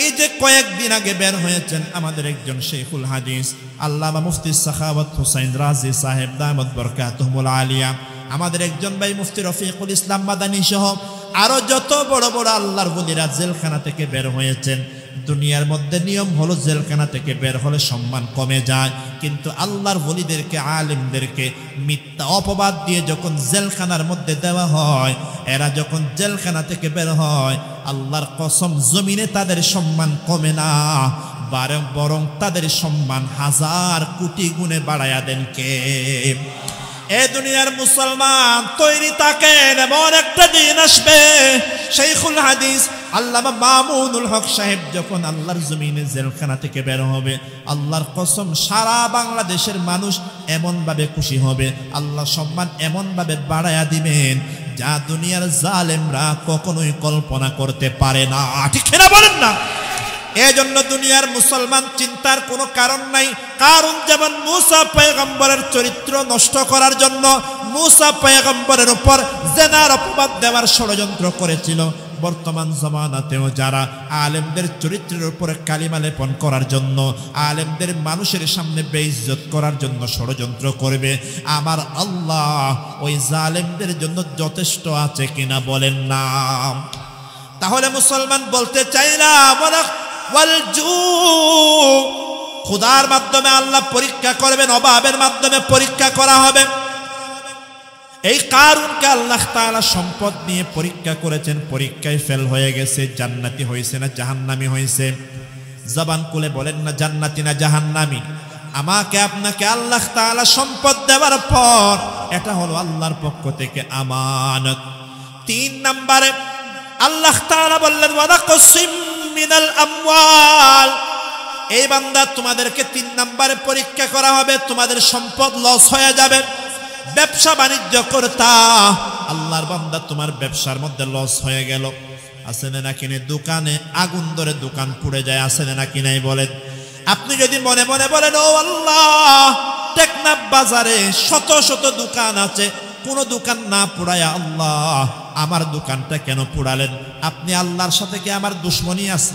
এই যে কয়েকদিন আগে বের হয়েছেন, আমাদের একজন শেখুল হাদিস আল্লামা মুফতি সাখাওয়াত হুসাইন রাজি সাহেব দামত বরকাতুহুল আলিয়া, আমাদের একজন ভাই মুফতি রফিকুল ইসলাম মাদানী সহ আরো যত বড় বড় আল্লাহর ওলিরা জেলখানা থেকে বের হয়েছেন। দুনিয়ার মধ্যে নিয়ম হলো জেলখানা থেকে বের হলে সম্মান কমে যায়, কিন্তু আল্লাহর ওলিদেরকে, আলেমদেরকে মিথ্যা অপবাদ দিয়ে যখন জেলখানার মধ্যে দেওয়া হয়, এরা যখন জেলখানা থেকে বের হয়, আল্লাহর কসম জমিনে তাদের সম্মান কমে না, বরং তাদের সম্মান হাজার কোটি গুণে বাড়ায়া দেন কে? এ দুনিয়ার মুসলমান তৈরি থাকেন, এমন একটা দিন আসবে শেখুল হাদিস আল্লামা মামুনুল হক সাহেব যখন আল্লাহর জমিনে জেলখানা থেকে বের হবে, আল্লাহর কসম সারা বাংলাদেশের মানুষ এমনভাবে খুশি হবে, আল্লাহ সম্মান এমনভাবে বাড়ায়া দিবেন যা দুনিয়ার জালেমরা কখনোই কল্পনা করতে পারে না। ঠিক না বলেন না? এজন্য দুনিয়ার মুসলমান চিন্তার কোনো কারণ নাই। কারণ যেমন মূসা পয়গম্বরের চরিত্র নষ্ট করার জন্য মূসা পয়গম্বরের উপর জিনার অপবাদ দেওয়ার ষড়যন্ত্র করেছিল, বর্তমান জামানাতেও যারা আলেমদের চরিত্রের উপরে কালিমা লেপন করার জন্য, আলেমদের মানুষের সামনে বেইজ্জত করার জন্য ষড়যন্ত্র করবে, আমার আল্লাহ ওই জালেমদের জন্য যথেষ্ট আছে কিনা বলেন না? তাহলে মুসলমান বলতে চাইলাম, খুদার মাধ্যমে আল্লাহ পরীক্ষা করবেন, অভাবের মাধ্যমে পরীক্ষা করা হবে। এই কারুনকে আল্লাহ তাআলা সম্পদ নিয়ে পরীক্ষা করেছেন, পরীক্ষায় ফেল হয়ে গেছে, জান্নাতি হয়েছে না জাহান্নামী হয়েছে? জবান খুলে বলেন না, জান্নাতি না জাহান্নামী? আমাকে আপনাকে আল্লাহ তাআলা সম্পদ দেওয়ার পর এটা হলো আল্লাহর পক্ষ থেকে আমানত। 3 নম্বরে আল্লাহ তাআলা বললেন, ওয়ানাকসিম মিনাল আমওয়াল, এই বান্দা তোমাদেরকে 3 নম্বরে পরীক্ষা করা হবে, তোমাদের সম্পদ লস হয়ে যাবে। ব্যবসা বাণিজ্য করতা, আল্লাহর বান্দা তোমার ব্যবসার মধ্যে লস হয়ে গেল, আছে না নাকি? দোকানে আগুন ধরে দোকান পুড়ে যায়, আছে না নাকি নাই? বলেন। আপনি যদি মনে মনে বলেন, ও আল্লাহ, টেকনাফ বাজারে শত শত দোকান আছে, কোনো দোকান না পুড়ায়া আল্লাহ আমার দোকানটা কেন পুড়ালেন? আপনি আল্লাহর সাথে কি আমার দুশ্মনী আছে?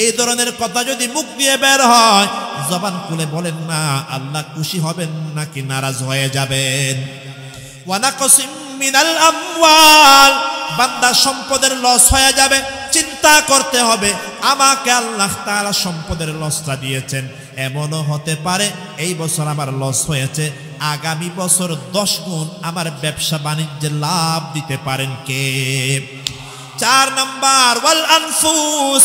এই ধরনের কথা যদি মুখ দিয়ে বের হয়, জবান খুলে বলেন না, আল্লাহ খুশি হবেন নাকি নারাজ হয়ে যাবেন? ওয়ানাকসিম মিনাল আমওয়াল, বান্দা সম্পদের লস হয়ে যাবে, চিন্তা করতে হবে, আমাকে আল্লাহ তাআলা সম্পদের লসটা দিয়েছেন, এমনও হতে পারে এই বছর আমার লস হয়েছে, আগামী বছর 10 গুণ আমার ব্যবসা বাণিজ্যে লাভ দিতে পারেন কে? 4 নাম্বার ওয়াল আনফুস,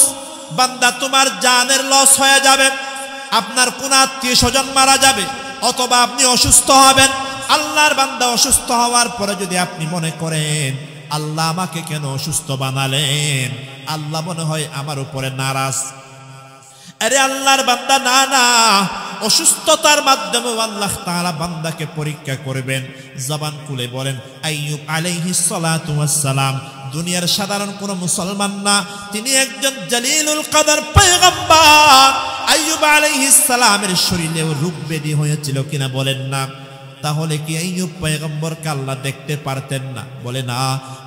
বান্দা তোমার জানের লস হয়ে যাবে, আপনার কোন আত্মীয় স্বজন মারা যাবে অথবা আপনি অসুস্থ হবেন। আল্লাহর বান্দা অসুস্থ হওয়ার পরে যদি আপনি মনে করেন আল্লাহ আমাকে কেন অসুস্থ বানালেন, আল্লাহ মনে হয় আমার উপরে নারাজ। আরে আল্লাহর বান্দা না না, অসুস্থতার মাধ্যমে আল্লাহ তাআলা বান্দাকে পরীক্ষা করবেন। জবান খুলে বলেন আইয়ুব আলাইহিস সালাতু ওয়াস সালাম দুনিয়ার সাধারণ কোন মুসলমান না, তিনি একজন জালিলুল কদর পয়গম্বর। আইয়ুব আলাইহিস সালামের শরীরে রোগ ব্যাধি হয়েছিল কিনা বলেন না? তাহলে কি আইয়ুব পয়গম্বরকে আল্লাহ দেখতে পারতেন না? বলে না,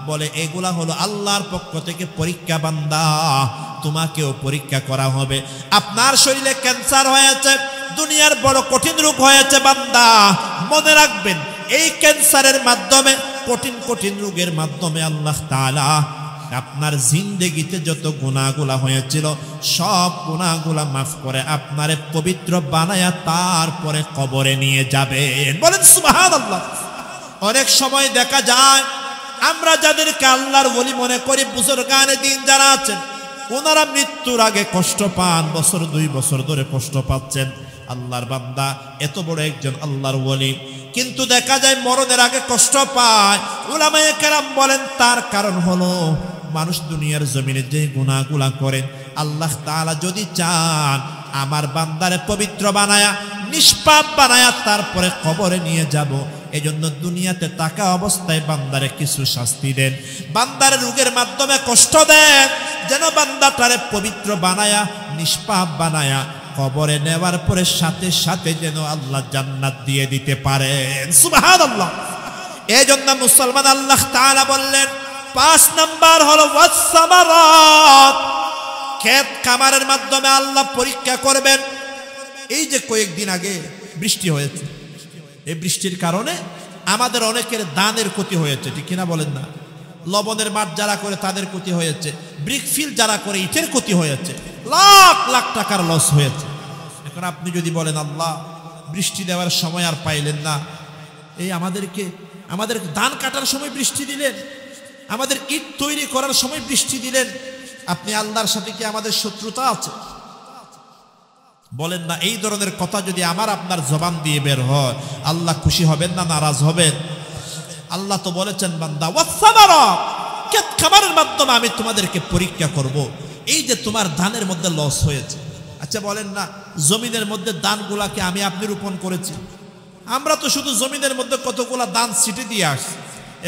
বলে এগুলা হলো আল্লাহর পক্ষ থেকে পরীক্ষা। বান্দা তোমাকেও পরীক্ষা করা হবে। আপনার শরীরে ক্যান্সার হয়েছে, দুনিয়ার বড় কঠিন রোগ হয়েছে, বান্দা মনে রাখবেন এই ক্যান্সারের মাধ্যমে, কঠিন কঠিন রোগের মাধ্যমে আল্লাহ তাআলা আপনার জিন্দেগিতে যত গুনাহগুলা হয়েছিল সব গুনাহগুলা মাফ করে আপনারে পবিত্র বানায়া তারপরে কবরে নিয়ে যাবেন। বলেন সুবহানাল্লাহ। অনেক সময় দেখা যায় আমরা যাদেরকে আল্লাহর ওলি মনে করি, বুজুর্গানে দিন যারা আছেন, ওনারা মৃত্যুর আগে কষ্ট পান, বছর 2 বছর ধরে কষ্ট পাচ্ছেন। আল্লাহর বান্দা এত বড় একজন আল্লাহর ওলি, কিন্তু দেখা যায় মরণের আগে কষ্ট পায়। উলামায়ে কেরাম বলেন তার কারণ হলো মানুষ দুনিয়ার জমিনে যে গুনাহগুলা করেন, আল্লাহ তাআলা যদি চান আমার বান্দারে পবিত্র বানায়া নিষ্পাপ বানায়া তারপরে কবরে নিয়ে যাব, এজন্য দুনিয়াতে থাকা অবস্থায় বান্দারে কিছু শাস্তি দেন, বান্দারে রোগের মাধ্যমে কষ্ট দেন, যেন বান্দাটারে পবিত্র বানায়া নিষ্পাপ বানায়া কবরে নেওয়ার পরে সাথে সাথে যেন আল্লাহ জান্নাত দিয়ে দিতে পারেন। সুবহানাল্লাহ। এজন্য মুসলমান আল্লাহ তাআলা বললেন 5 নাম্বার হলো ওয়াসসামারাত, ক্ষেত খামারের মাধ্যমে আল্লাহ পরীক্ষা করবেন। এই যে কয়েকদিন আগে বৃষ্টি হয়েছে, এই বৃষ্টির কারণে আমাদের অনেকের ধানের ক্ষতি হয়েছে, ঠিক কিনা বলেন না? লবণের মাঠ যারা করে তাদের ক্ষতি হয়েছে, ব্রিকফিল যারা করে ইটের ক্ষতি হয়েছে, লাখ লাখ টাকার লস হয়েছে। এখন আপনি যদি বলেন আল্লাহ বৃষ্টি দেওয়ার সময় আর পাইলেন না, এই আমাদের ধান কাটার সময় বৃষ্টি দিলেন, আমাদের ইট তৈরি করার সময় বৃষ্টি দিলেন, আপনি আল্লাহর সাথে কি আমাদের শত্রুতা আছে? বলেন না। এই ধরনের কথা যদি আমার আপনার জবান দিয়ে বের হয়, আল্লাহ খুশি হবেন না নারাজ হবেন? আল্লাহ তো বলেছেন বান্দা ওয়াসসামারাত, ক্ষেত খামারের মাধ্যমে আমি তোমাদেরকে পরীক্ষা করব। এই যে তোমার ধানের মধ্যে লস হয়েছে, আচ্ছা বলেন না জমিনের মধ্যে ধানগুলাকে আমি আপনি রোপণ করেছি, আমরা তো শুধু জমিনের মধ্যে কতগুলা ধান ছিটে দিয়ে আসছি,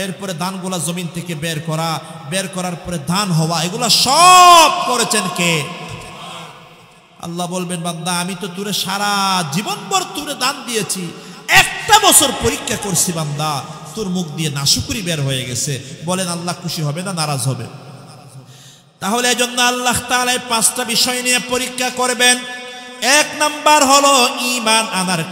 এরপরে ধানগুলা জমিন থেকে বের করার পরে ধান হওয়া, এগুলা সব করেছেন কে? আল্লাহ বলবেন বান্দা আমি তো তোরে সারা জীবনভর তোরে দান দিয়েছি, একটা বছর পরীক্ষা করছি বান্দা, তোর মুখ দিয়ে নাশুকরি বের হয়ে গেছে। বলেন আল্লাহ খুশি হবে না নারাজ হবে? তাহলে এজন্য আল্লাহ তাআলা 5টা বিষয় নিয়ে পরীক্ষা করবেন। 1 নাম্বার হলো ঈমান আনার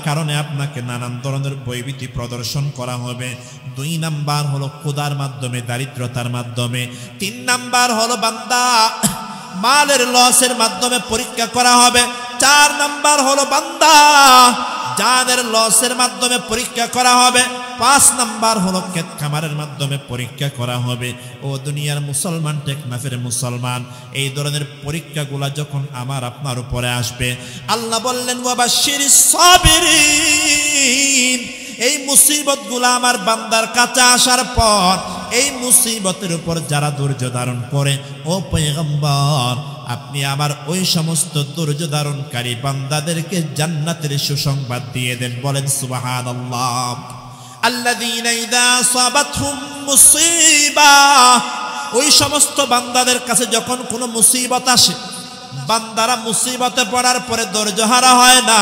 কারণে আপনাকে নানান ধরনের বৈবিধি প্রদর্শন করা হবে। 2 নাম্বার হলো ক্ষুধার মাধ্যমে, দারিদ্রতার মাধ্যমে। 3 নাম্বার হলো বান্দা মালের লসের মাধ্যমে পরীক্ষা করা হবে। 4 নাম্বার হলো বান্দা জানের লসের মাধ্যমে পরীক্ষা করা হবে। 5 নাম্বার হলো ক্ষেত খামারের মাধ্যমে পরীক্ষা করা হবে। ও দুনিয়ার মুসলমান, টেকনাফের মুসলমান, এই ধরনের পরীক্ষাগুলা যখন আমার আপনার উপরে আসবে, আল্লাহ বললেন ওয়াবাশশিরিস সাবিরিন, এই মুসিবতগুলা আমার বান্দার কাছে আসার পর এই মুসিবতের উপর যারা ধৈর্য ধারণ করে, ও পয়গম্বর আপনি আমার ওই সমস্ত ধৈর্য ধারণকারী বান্দাদেরকে জান্নাতের সুসংবাদ দিয়ে দেন। বলেন সুবহানাল্লাহ। আল্লাযীনা ইযা আসাবাতহুম মুসিবা, ওই সমস্ত বান্দাদের কাছে যখন কোনো মুসিবত আসে, বান্দারা মুসিবতে পড়ার পরে ধৈর্য হারা হয় না,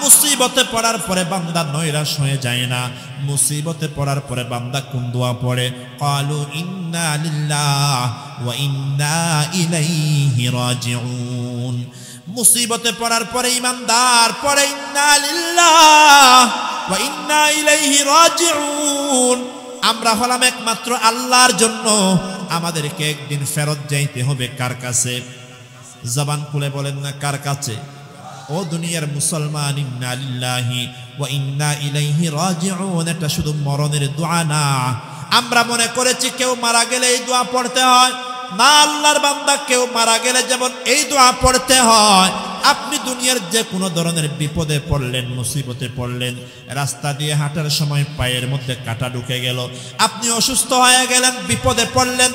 মুসিবতে পড়ার পরে বান্দা নৈরাশ হয়ে যায় না, মুসিবতে পড়ার পরে বান্দা কোন দোয়া পড়ে? ক্বালু ইন্না লিল্লাহি ওয়া ইন্না ইলাইহি রাজিউন। মুসিবতে পড়ার পরে ঈমানদার পড়ে ইন্না লিল্লাহি ওয়া ইন্না ইলাইহি রাজিউন, আমরা হলাম একমাত্র আল্লাহর জন্য, আমাদেরকে একদিন ফেরত যাইতে হবে। কার কাছে? জবান খুলে বলেন না কার কাছে? ও দুনিয়ার মুসলমান, ইন্না লিল্লাহি ওয়া ইন্না ইলাইহি রাজিউন, এটা শুধু মরণের দোয়া না, আমরা মনে করেছি কেউ মারা গেলে এই দোয়া পড়তে হয় না। আল্লাহর বান্দা, কেউ মারা গেলে যেমন এই দোয়া পড়তে হয়। আপনি দুনিয়ার যে কোনো ধরনের বিপদে পড়লেন, মুসিবতে পড়লেন, রাস্তা দিয়ে হাঁটার সময় পায়ের মধ্যে কাঁটা ঢুকে গেল, আপনি অসুস্থ হয়ে গেলেন, বিপদে পড়লেন,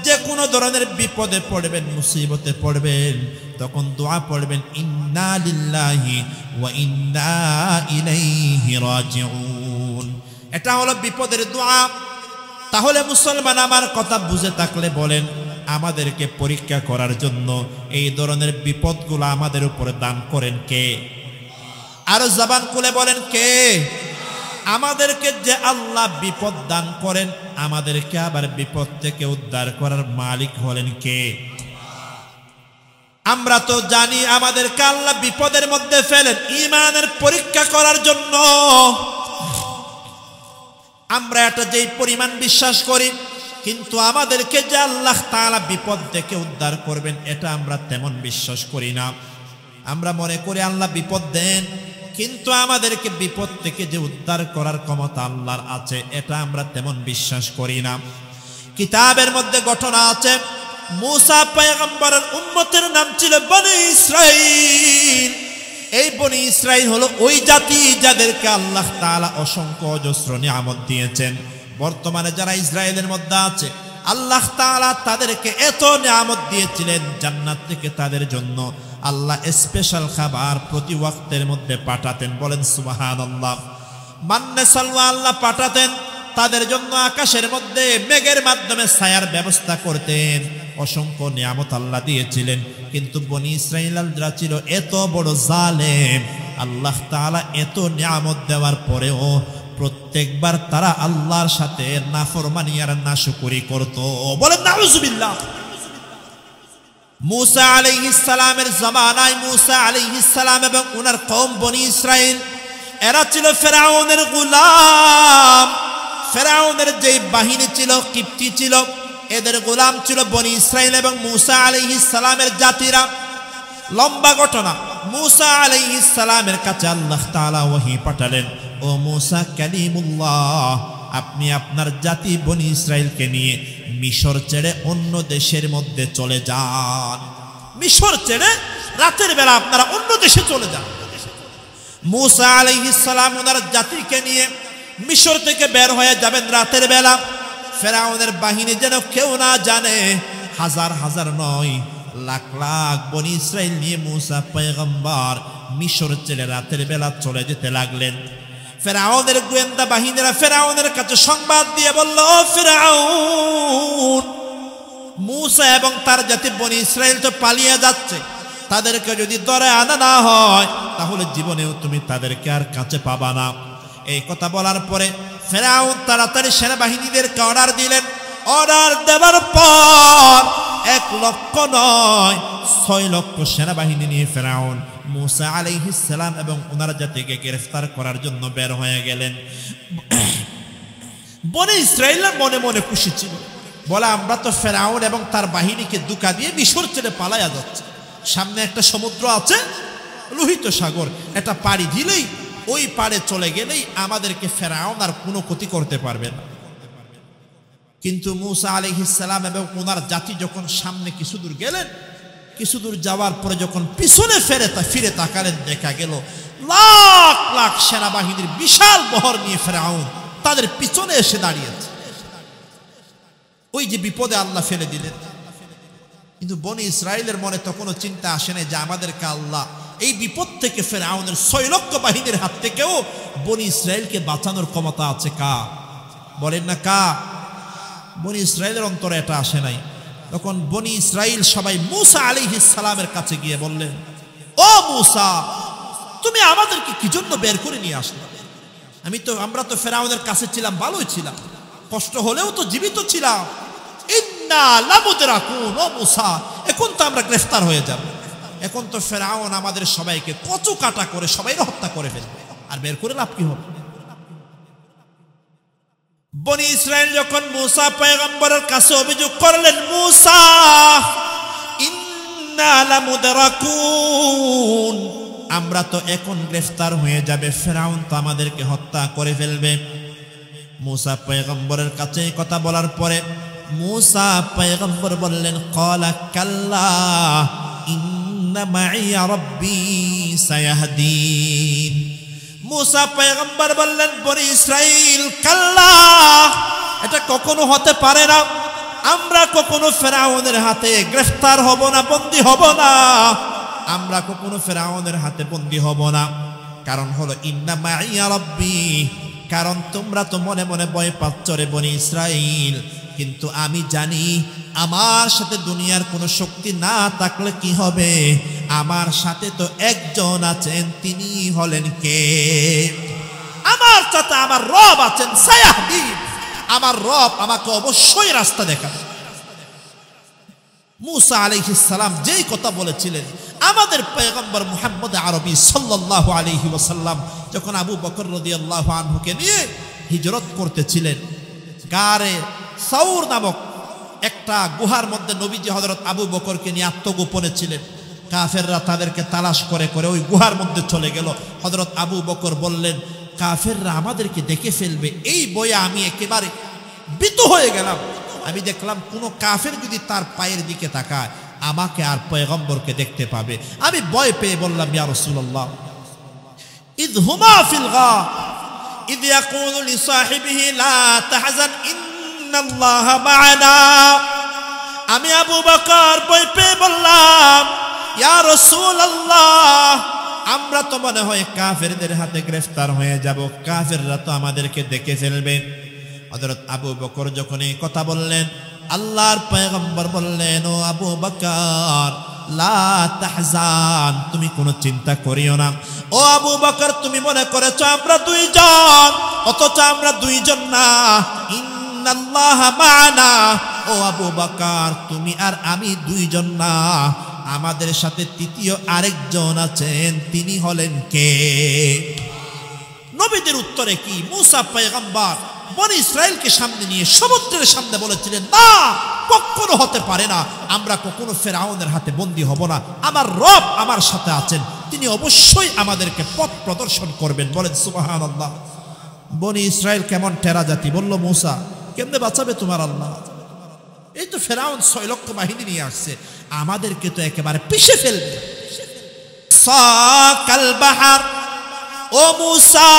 যে কোনো ধরনের বিপদে পড়বেন, মুসিবতে পড়বেন, তখন দোয়া পড়বেন ইন্না লিল্লাহি ওয়া ইন্না ইলাইহি রাজিউন। এটা হলো বিপদের দোয়া। তাহলে মুসলমান আমার কথা বুঝে থাকলে বলেন, আমাদেরকে পরীক্ষা করার জন্য এই ধরনের বিপদগুলো আমাদের উপরে দান করেন কে? আর জবান খুলে বলেন কে? আমাদেরকে যে আল্লাহ বিপদ দান করেন, আমাদেরকে আবার বিপদ থেকে উদ্ধার করার মালিক হলেন কে? আমরা তো জানি আমাদেরকে আল্লাহ বিপদের মধ্যে ফেলেন ঈমানের পরীক্ষা করার জন্য। আমরা এটা যেই পরিমাণ বিশ্বাস করি, কিন্তু আমাদেরকে যে আল্লাহ তাআলা বিপদ থেকে উদ্ধার করবেন এটা আমরা তেমন বিশ্বাস করি না। আমরা মনে করি আল্লাহ বিপদ দেন, কিন্তু আমাদেরকে বিপদ থেকে যে উদ্ধার করার ক্ষমতা আল্লাহর আছে এটা আমরা তেমন বিশ্বাস করি না। কিতাবের মধ্যে ঘটনা আছে, মূসা পয়গম্বরের উম্মতের নাম ছিল বনি ইসরাইল। এই বনি ইসরাইল হলো ওই জাতি যাদেরকে আল্লাহ তাআলা অসংখ্য অজস্র নিয়ামত দিয়েছেন। বর্তমানে যারা ইসরায়েলের মধ্যে আছে, আল্লাহ তাআলা তাদেরকে এত নিয়ামত দিয়েছিলেন, জান্নাত থেকে তাদের জন্য আল্লাহ স্পেশাল খাবার প্রতি ওয়াক্তের মধ্যে পাঠাতেন। বলেন সুবহানাল্লাহ। মান্নে সালওয়া আল্লাহ পাঠাতেন তাদের জন্য, আকাশের মধ্যে মেঘের মাধ্যমে ছায়ার ব্যবস্থা করতেন। অসংখ্য নিয়ামত আল্লাহ দিয়েছিলেন, কিন্তু বনি ইসরাইলরা ছিল এত বড় জালেম। আল্লাহ তাআলা এত নিয়ামত দেওয়ার পরেও প্রত্যেকবার তারা আল্লাহর সাথে নাফরমানি আর নাশুকরি করত। বলেন নাউজুবিল্লাহ। মূসা আলাইহিস সালামের জামানায় মূসা আলাইহিস সালাম এবং ওনার কওম বনি ইসরাইল, এরা ছিল ফেরাউনের গোলাম। ফেরাউনের যেই বাহিনী ছিল, কিপ্তি ছিল, এদের গোলাম ছিল বনি ইসরাইল এবং মূসা আলাইহিস সালামের জাতিরা। লম্বা ঘটনা। মূসা আলাইহিস সালামের কাছে আল্লাহ তাআলা ওহী পাঠালেন, ও মূসা কালিমুল্লাহ, আপনি আপনার জাতি বনি ইসরাইলকে নিয়ে মিশর ছেড়ে অন্য দেশের মধ্যে চলে যান। মিশর ছেড়ে রাতের বেলা আপনারা অন্য দেশে চলে যান। মূসা আলাইহিস সালাম ওনার জাতিকে নিয়ে মিশর থেকে বের হয়ে যাবেন রাতের বেলা। ফেরাউনের বাহিনী যেন কেউ না জানে। হাজার হাজার নয়, লাখ লাখ বনি ইসরাইল নিয়ে মূসা পয়গম্বর মিশর ছেড়ে রাতের বেলা চলে যেতে লাগলেন। ফেরাউনের গোয়েন্দা বাহিনীরা ফেরাউনের কাছে সংবাদ দিয়ে বলল, ও ফেরাউন, মূসা এবং তার জাতি বনি ইসরাইল তো পালিয়ে যাচ্ছে, তাদেরকে যদি ধরে আনা না হয় তাহলে জীবনেও তুমি তাদেরকে আর কাছে পাবা না। এই কথা বলার পরে ফেরাউন তাড়াতাড়ি সেনাবাহিনীদেরকে অর্ডার দিলেন। অর্ডার দেওয়ার পর 1 লক্ষ নয় 6 লক্ষ সেনাবাহিনী নিয়ে ফেরাউন মূসা আলাইহিস সালাম এবং ওনার জাতিকে গ্রেফতার করার জন্য বের হয়ে গেলেন। বনি ইসরাইল মনে মনে খুশি ছিল, বলে আমরা তো ফেরাউন এবং তার বাহিনীকে ধোঁকা দিয়ে মিশর ছেড়ে পালায়া যাচ্ছে। সামনে একটা সমুদ্র আছে, লোহিত সাগর, এটা পাড়ি দিলেই, ওই পাড়ে চলে গেলেই আমাদেরকে ফেরাউন আর কোনো ক্ষতি করতে পারবে না। কিন্তু মূসা আলাইহিস সালাম এবং ওনার জাতি যখন সামনে কিছু দূর গেলেন, কিছু দূর যাওয়ার পরে যখন পিছনে ফিরে তাকালেন, দেখা গেল লাখ লাখ সেনাবাহিনীর বিশাল বহর নিয়ে ফেরাউন তাদের পিছনে এসে দাঁড়িয়েছে। ওই যে বিপদে আল্লাহ ফেলে দিলেন। কিন্তু বনি ইসরাইলের মনে তখনও চিন্তা আসে না যে আমাদেরকে আল্লাহ এই বিপদ থেকে ফেরাউনের 6 লক্ষ বাহিনীর হাত থেকেও বনি ইসরাইলকে বাঁচানোর ক্ষমতা আছে কা? বলেন না কা? বনি ইসরাইলের অন্তরে এটা আসে নাই। তখন বনি ইসরাইল সবাই মূসা আলাইহিস সালামের কাছে গিয়ে বললেন, ও মূসা, তুমি আমাদেরকে কি জন্য বের করে নিয়ে আসলে? আমরা তো ফেরাউনের কাছে ছিলাম, ভালোই ছিলাম, কষ্ট হলেও তো জীবিত ছিলাম। ইন্না লামুদরাকুন, ও মূসা, এখন তো আমরা গ্রেফতার হয়ে যাব। এখন তো ফেরাউন আমাদের সবাইকে কচু কাটা করে সবাইকে হত্যা করে ফেলবে, আর বের করে লাভ কি হবে? বনি ইসরাইল যখন মূসা পয়গম্বরের কাছে অভিযোগ করলেন, মূসা, ইন্না লামুদরাকুন, আমরা তো এখন গ্রেফতার হয়ে যাবে, ফেরাউন তো আমাদেরকে হত্যা করে ফেলবে। मूसा पैगम्बरेर काछे कथा बोलार परे मूसा पैगम्बर बोललेन काला कल्ला इन्ना माइया रब्बी सायाहदीन। मूसा पैगम्बर बोललेन बनी इस्राइल कल्ला এটা কখনো হতে পারে না, আমরা কখনো ফেরাউনের হাতে গ্রেফতার হব না, বন্দী হব না, আমরা কখনো ফেরাউনের হাতে বন্দী হব না। কারণ হলো ইন্না মাইয়া রব্বি, কারণ তোমরা তো মনে মনে ভয় পাচ্ছ রে বনি ইসরাইল, কিন্তু আমি জানি আমার সাথে দুনিয়ার কোনো শক্তি না থাকলে কি হবে, আমার সাথে তো একজন আছেন, তিনি হলেন কে? আমার সাথে আমার রব আছেন, সায়াহদীন, আমার রব আমাকে অবশ্যই রাস্তা দেখাবে। मूसा আলাইহিসসালাম যেই কথা বলেছিলেন, আমাদের পয়গম্বর মুহাম্মদ আরবি সাল্লাল্লাহু আলাইহি ওয়াসাল্লাম যখন আবু বকর রাদিয়াল্লাহু আনহুকে নিয়ে হিজরত করতেছিলেন, গারে সাউর নামক একটা গুহার মধ্যে নবীজি হযরত আবু বকরকে নিয়ে আত্মগোপনে ছিলেন। কাফেররা তাদেরকে তালাশ করে করে ওই গুহার মধ্যে চলে গেল। হযরত আবু বকর বললেন, কাফেররা আমাদেরকে দেখে ফেলবে, এই বয়ে আমি একেবারে ভীত হয়ে গেলাম। আমি দেখলাম কোন কাফের যদি তার পায়ের দিকে তাকায় আমাকে আর পয়গম্বরকে দেখতে পাবে। আমি ভয় পেয়ে বললাম, ইয়া রাসূলুল্লাহ ইয হুমা ফিল গার ইয ইয়াকুলু লিসাহিবিহি লা তাহজান ইন্নাল্লাহা মা'ানা। আমি আবু বকর ভয় পেয়ে বললাম, ইয়া রাসূলুল্লাহ আমরা তো মনে হয় কাফেরদের হাতে গ্রেফতার হয়ে যাব, কাফেররা তো আমাদেরকে দেখে ফেলবে। হযরত আবু বকর যখন এই কথা বললেন, আল্লাহর পয়গম্বর বললেন, ও আবু বকর লা তাহজান, তুমি কোনো চিন্তা করিও না। ও আবু বকর তুমি মনে করেছো আমরা দুইজন, অথচ আমরা দুইজন না, ইন্নাল্লাহা মা'ানা। ও আবু বকর তুমি আর আমি দুইজন না, আমাদের সাথে তৃতীয় আরেকজন আছেন, তিনি হলেন কে? নবীদের উত্তরে কি? মুসা পয়গম্বর বনি ইসরাইলকে সামনে নিয়ে সমুদ্রের সামনে বলেছিলেন, না কখনো হতে পারে না, আমরা কখনো ফেরাউনের হাতে বন্দী হব না, আমার রব আমার সাথে আছেন, তিনি অবশ্যই আমাদেরকে পথ প্রদর্শন করবেন। বলেন সুবহানাল্লাহ। বনি ইসরাইল কেমন টেরা জাতি, বলল মুসা কেমনে বাঁচাবে তোমার আল্লাহ? এই তো ফেরাউন 6 লক্ষ বাহিনী নিয়ে আসছে, আমাদেরকে তো একেবারে পিষে ফেলবে। সাকাল বাহার, ও মুসা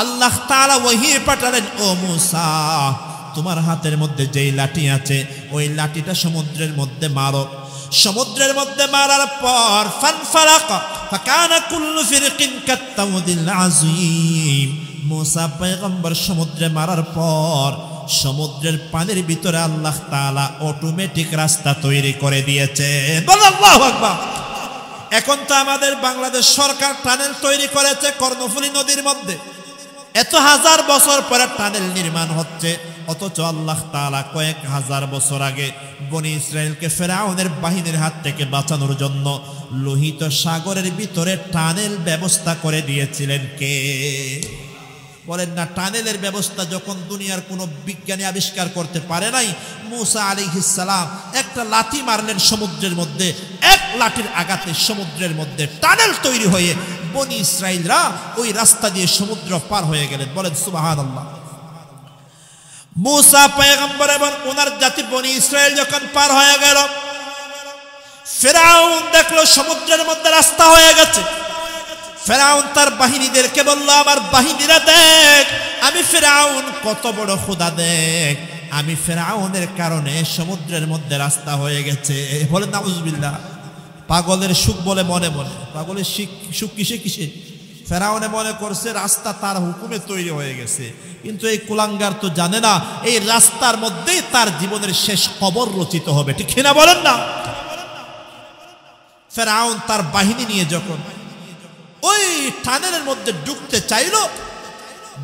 আল্লাহ তাআলা ওহী পাঠালেন, ও মুসা তোমার হাতের মধ্যে যেই লাঠি আছে ওই লাঠিটা সমুদ্রের মধ্যে মারো। সমুদ্রের মধ্যে মারার পর ফানফালাকা ফাকানা কুল্লু ফিরকিন কাত্তাউদিল আযীম। মুসা পয়গম্বর সমুদ্রে মারার পর সমুদ্রের পানির ভিতরে আল্লাহ তাআলা অটোমেটিক রাস্তা তৈরি করে দিয়েছেন। আল্লাহু আকবার। এখন তো আমাদের বাংলাদেশ সরকার টানেল তৈরি করেছে কর্ণফুলী নদীর মধ্যে, এত হাজার বছর পরে টানেল নির্মাণ হচ্ছে, অথচ আল্লাহ তাআলা কয়েক হাজার বছর আগে বনি ইসরাইলকে ফেরাউনের বাহিনীর হাত থেকে বাঁচানোর জন্য লোহিত সাগরের ভিতরে টানেল ব্যবস্থা করে দিয়েছিলেন কে? বলেন না, টানেলের ব্যবস্থা যখন দুনিয়ার কোনো বিজ্ঞানী আবিষ্কার করতে পারে নাই, মুসা আলাইহিস সালাম একটা লাঠি মারলেন সমুদ্রের মধ্যে, এক লাঠির আঘাতে সমুদ্রের মধ্যে টানেল তৈরি হয়ে বনি ইসরাইলরা ওই রাস্তা দিয়ে সমুদ্র পার হয়ে গেলেন। বলেন সুবহানাল্লাহ। মুসা পয়গম্বর এবং ওনার জাতি বনি ইসরাইল যখন পার হয়ে গেল, ফেরাউন দেখলো সমুদ্রের মধ্যে রাস্তা হয়ে গেছে। ফেরাউন তার বাহিনীদেরকে বলল, আমার বাহিনীরা দেখ আমি ফেরাউন কত বড় খোদা, দেখ আমি ফেরাউনের কারণে সমুদ্রের মধ্যে রাস্তা হয়ে গেছে। বলে নাউজুবিল্লাহ। পাগলের সুখ বলে মনে মনে, পাগলের সুখ কিসে কিসে? ফেরাউনে মনে করছে রাস্তা তার হুকুমে তৈরি হয়ে গেছে, কিন্তু এই কুলাঙ্গার তো জানে না এই রাস্তার মধ্যেই তার জীবনের শেষ কবর রচিত হবে। ঠিক না বলেন না? ফেরাউন তার বাহিনী নিয়ে যখন ওই টানেলের মধ্যে ঢুকতে চাইল,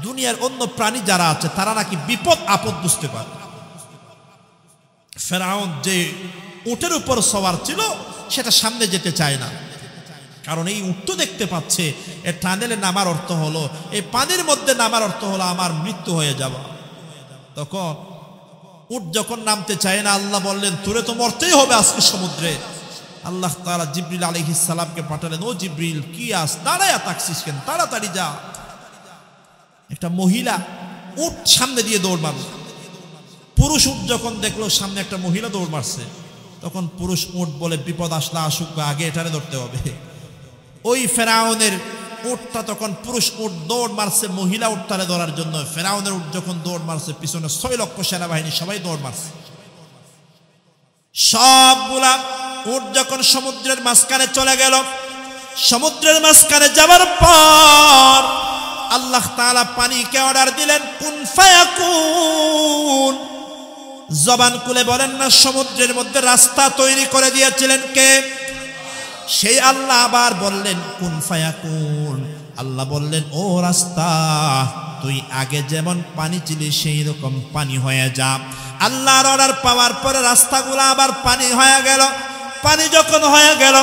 দুনিয়ার অন্য প্রাণী যারা আছে তারা নাকি বিপদ আপদ বুঝতে পারে। ফেরাউন যে উটের উপর সওয়ার ছিল সেটা সামনে যেতে চায় না, কারণ এই উট তো দেখতে পাচ্ছে এই টানেলে নামার অর্থ হলো, এই পানির মধ্যে নামার অর্থ হলো আমার মৃত্যু হয়ে যাওয়া। তখন উট যখন নামতে চায় না, আল্লাহ বললেন তোরে তো মরতেই হবে আজকে সমুদ্রে। আল্লাহ তাআলা জিবরিল আলাইহিস সালামকে পাঠালেন, ও জিবরিল কি আস দাঁড়ায়া থাকছিস কেন, তাড়াতাড়ি যা। একটা মহিলা উট সামনে দিয়ে দৌড় মারল। পুরুষ উট যখন দেখলো সামনে একটা মহিলা দৌড় মারছে, তখন পুরুষ উট বলে বিপদ আসলে আসুক, আগে এটারে ধরতে হবে। ওই ফেরাউনের উটটা তখন পুরুষ উট দৌড় মারছে মহিলা উটটারে ধরার জন্য। ফেরাউনের উট যখন দৌড় মারছে, পিছনে 6 লক্ষ সেনাবাহিনী সবাই দৌড় মারছে। সবগুলা উট যখন সমুদ্রের মাঝখানে চলে গেল, সমুদ্রের মাঝখানে যাবার পর আল্লাহ তাআলা পানিকে অর্ডার দিলেন কুন ফায়াকুন। জবান খুলে বলেন না, সমুদ্রের মধ্যে রাস্তা তৈরি করে দিয়েছিলেন কে? সেই আল্লাহ। আবার বললেন কুন ফায়াকুন। আল্লাহ বললেন, ও রাস্তা, তুই আগে যেমন পানি ছিলি সেই রকম পানি হয়ে যা। আল্লাহর অর্ডার পাওয়ার পরে রাস্তাগুলো আবার পানি হয়ে গেল। পানি যখন হয়ে গেল,